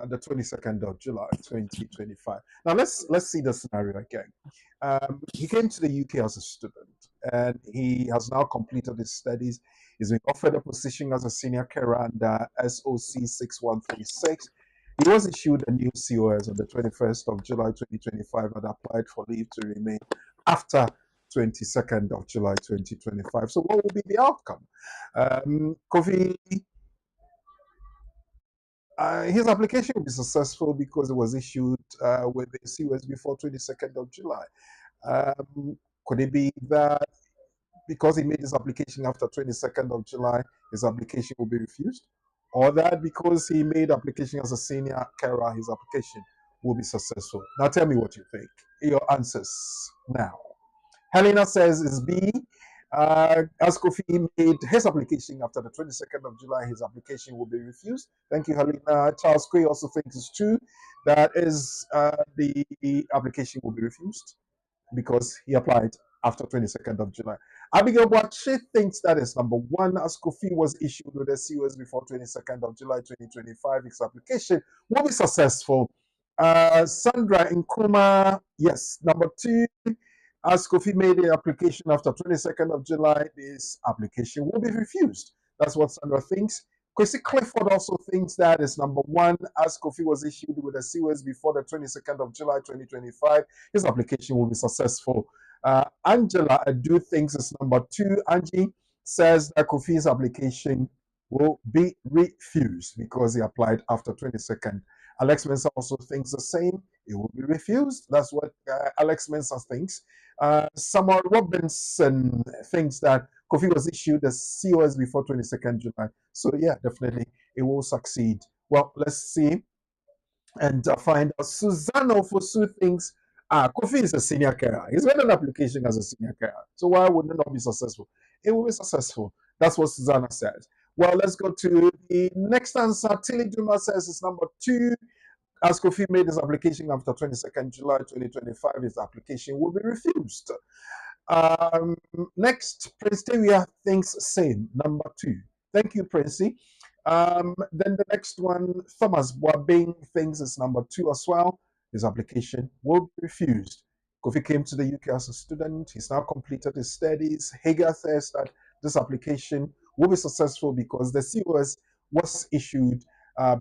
the 22nd of July, 2025. Now let's see the scenario again. He came to the UK as a student, and he has now completed his studies. He's been offered a position as a senior carer under SOC 6136. He was issued a new COS on the 21st of July 2025 and applied for leave to remain after 22nd of July 2025. So what will be the outcome? Kofi, his application will be successful because it was issued with the COS before 22nd of July. Could it be that because he made his application after 22nd of July, his application will be refused? Or that because he made application as a senior carer, his application will be successful? Now tell me what you think. Your answers now. Helena says it's B. As Kofi made his application after the 22nd of July, his application will be refused. Thank you, Helena. Charles Quay also thinks it's true. That is, the application will be refused because he applied after 22nd of July. Abigail Boache thinks that is number one, as Kofi was issued with a COS before 22nd of July 2025, his application will be successful. Sandra Nkrumah, yes. Number two, as Kofi made the application after 22nd of July, this application will be refused. That's what Sandra thinks. Kwesi Clifford also thinks that is number one, as Kofi was issued with a COS before the 22nd of July 2025, his application will be successful. Angela Adu thinks it's number two. Angie says that Kofi's application will be refused because he applied after 22nd. Alex Mensah also thinks the same. It will be refused. That's what Alex Mensah thinks. Samuel Robinson thinks that Kofi was issued a COS before 22nd July. So yeah, definitely it will succeed. Well, let's see and find out. Susanna Ofosu thinks Kofi is a senior carer. He's made an application as a senior carer. So why would it not be successful? It will be successful. That's what Susanna says. Well, let's go to the next answer. Tilly Duma says it's number two. As Kofi made his application after 22nd July 2025, his application will be refused. Next, Prince Tewia thinks same, number two. Thank you, Princey. Then the next one, Thomas Boabing thinks it's number two as well. His application will be refused. Kofi came to the UK as a student. He's now completed his studies. Hager says that this application will be successful because the COS was issued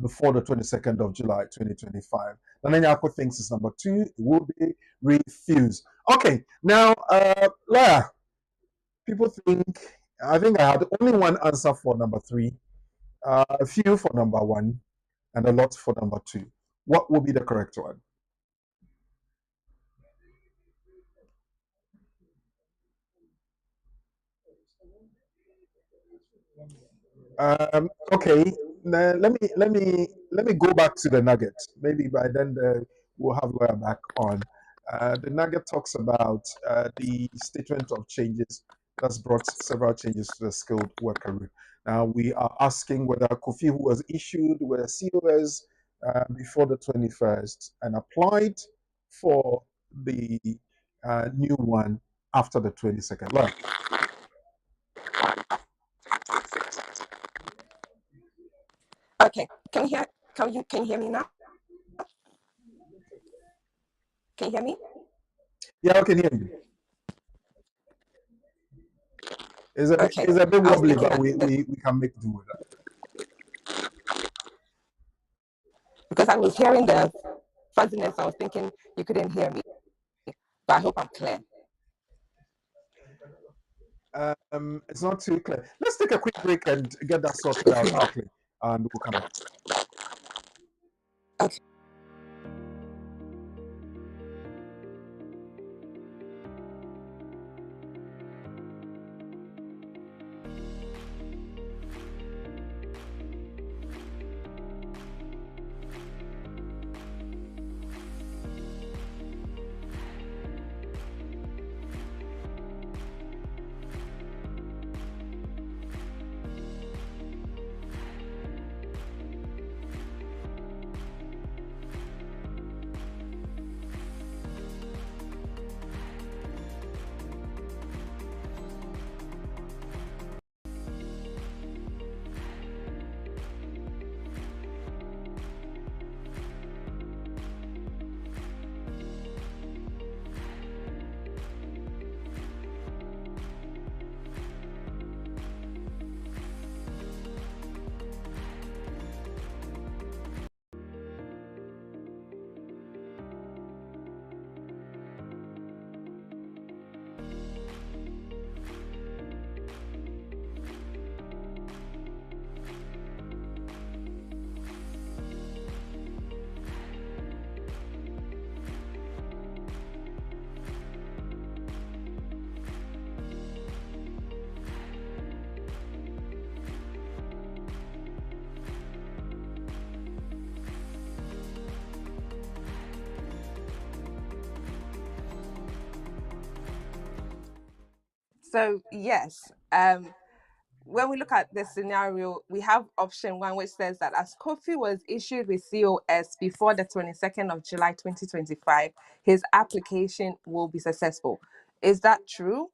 before the 22nd of July 2025. Nananyako thinks it's number two. It will be refused. Okay, now, Lara, people think, I think I had only one answer for number three, a few for number one, and a lot for number two. What will be the correct one? Okay, let me go back to the nugget. Maybe by then we'll have Lawyer back on. The nugget talks about the statement of changes that's brought several changes to the skilled worker route. Now we are asking whether Kofi, who was issued with a COS before the 21st and applied for the new one after the 22nd. Lawyer.
Okay, can you hear me now? Can you hear me?
Yeah, I can hear you. It's a,
Okay.
it's a bit
I was
wobbly,
thinking
but
that
we can make do with that.
because I was hearing the fuzziness, I was thinking you couldn't hear me. But I hope I'm clear.
It's not too clear. Let's take a quick break and get that sorted out quickly, and we'll come back.
Okay. So yes, when we look at the scenario, we have option one, which says that as Kofi was issued with COS before the 22nd of July 2025, his application will be successful. Is that true?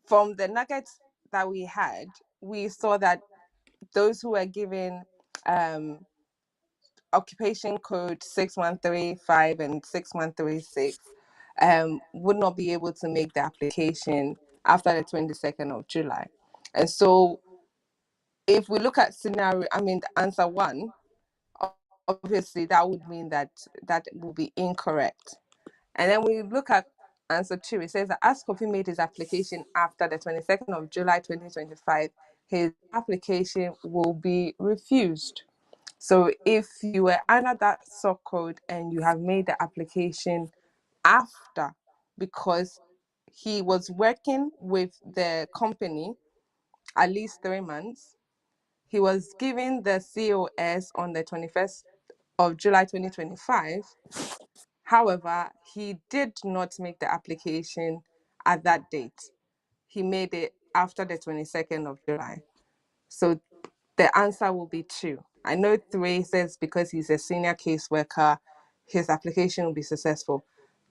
From the nuggets that we had, we saw that those who were given occupation code 6135 and 6136 would not be able to make the application after the 22nd of July. And so if we look at scenario, the answer one, obviously that would mean that that will be incorrect. And then we look at answer two. It says that as Kofi made his application after the 22nd of July 2025, his application will be refused. So if you were under that sub code and you have made the application after, because he was working with the company at least 3 months, he was given the COS on the 21st of July 2025. However, he did not make the application at that date. He made it after the 22nd of July. So the answer will be two. I know three says because he's a senior caseworker, his application will be successful.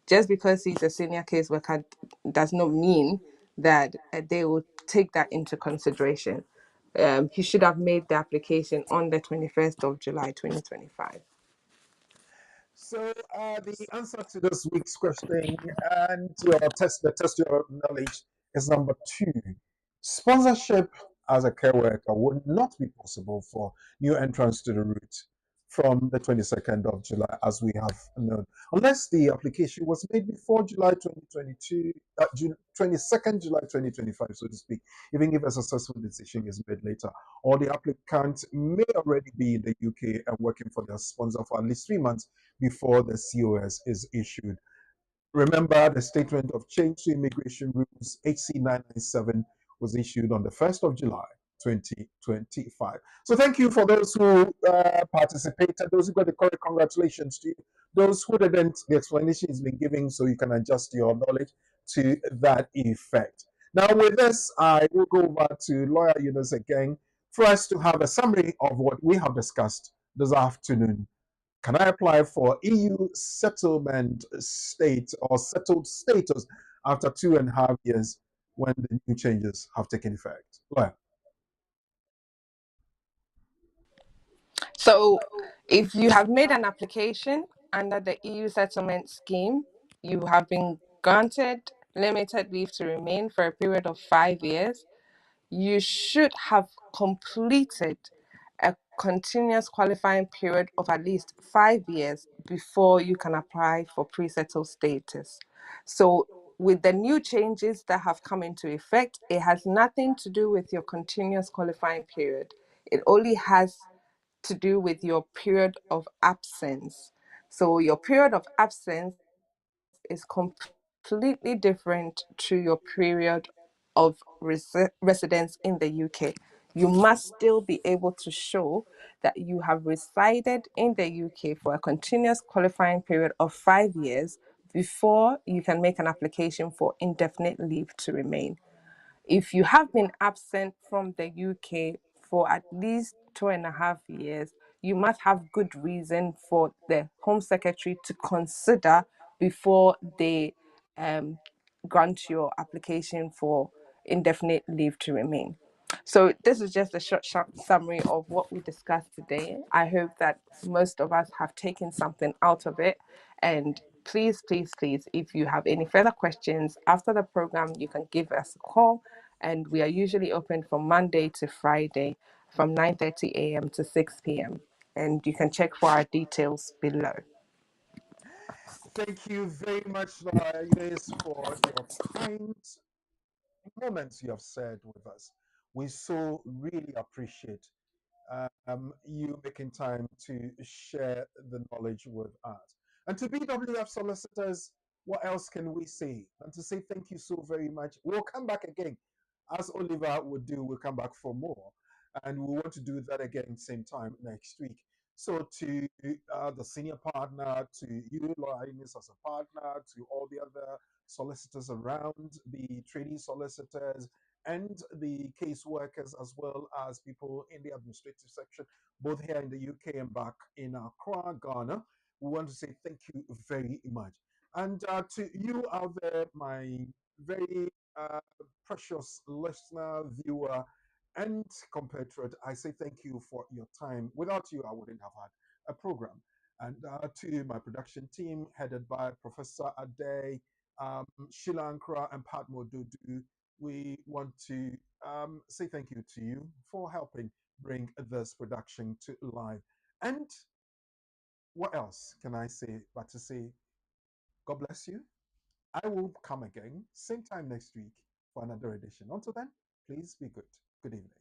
Just because he's a senior caseworker does not mean that they will take that into consideration. He should have made the application on the 21st of July 2025.
So the answer to this week's question and the test your knowledge is number two. Sponsorship as a care worker would not be possible for new entrants to the route from the 22nd of July, as we have known, unless the application was made before July 2022, 22nd July 2025, so to speak, even if a successful decision is made later, or the applicant may already be in the UK and working for their sponsor for at least 3 months before the COS is issued. Remember, the Statement of Change to Immigration Rules HC 997 was issued on the 1st of July 2025. So thank you for those who participated, those who got the correct, congratulations to you. Those who didn't, the explanation has been given so you can adjust your knowledge to that effect. Now with this, I will go over to Lawyer Eunice again for us to have a summary of what we have discussed this afternoon. Can I apply for EU settlement state or settled status after 2.5 years when the new changes have taken effect? Well,
So if you have made an application under the EU settlement scheme you have been granted limited leave to remain for a period of 5 years, you should have completed a continuous qualifying period of at least 5 years before you can apply for pre-settled status. So with the new changes that have come into effect, it has nothing to do with your continuous qualifying period. It only has to do with your period of absence. So your period of absence is completely different to your period of residence in the UK. You must still be able to show that you have resided in the UK for a continuous qualifying period of 5 years before you can make an application for indefinite leave to remain. If you have been absent from the UK for at least 2.5 years, you must have good reason for the Home Secretary to consider before they grant your application for indefinite leave to remain. So this is just a short summary of what we discussed today. I hope that most of us have taken something out of it. And please, if you have any further questions after the program, you can give us a call. And we are usually open from Monday to Friday from 9:30 a.m. to 6 p.m. And you can check for our details below.
Thank you very much, Ines, for your kind moments you have shared with us. We so really appreciate you making time to share the knowledge with us. And to BWF solicitors, what else can we say? And to say thank you so very much. We'll come back again, as Oliver would do. We'll come back for more, and we want to do that again same time next week. So to the senior partner, to you, Ines, as a partner, to all the other solicitors around, the trainee solicitors, and the caseworkers, as well as people in the administrative section, both here in the UK and back in Accra, Ghana. We want to say thank you very much. And to you out there, my very precious listener, viewer, and compatriot, I say thank you for your time. Without you, I wouldn't have had a program. And to my production team, headed by Professor Ade, Sheila Ankara, and Pat Modudu, we want to say thank you to you for helping bring this production to life. And what else can I say but to say God bless you. I will come again same time next week for another edition. Until then, please be good. Good evening.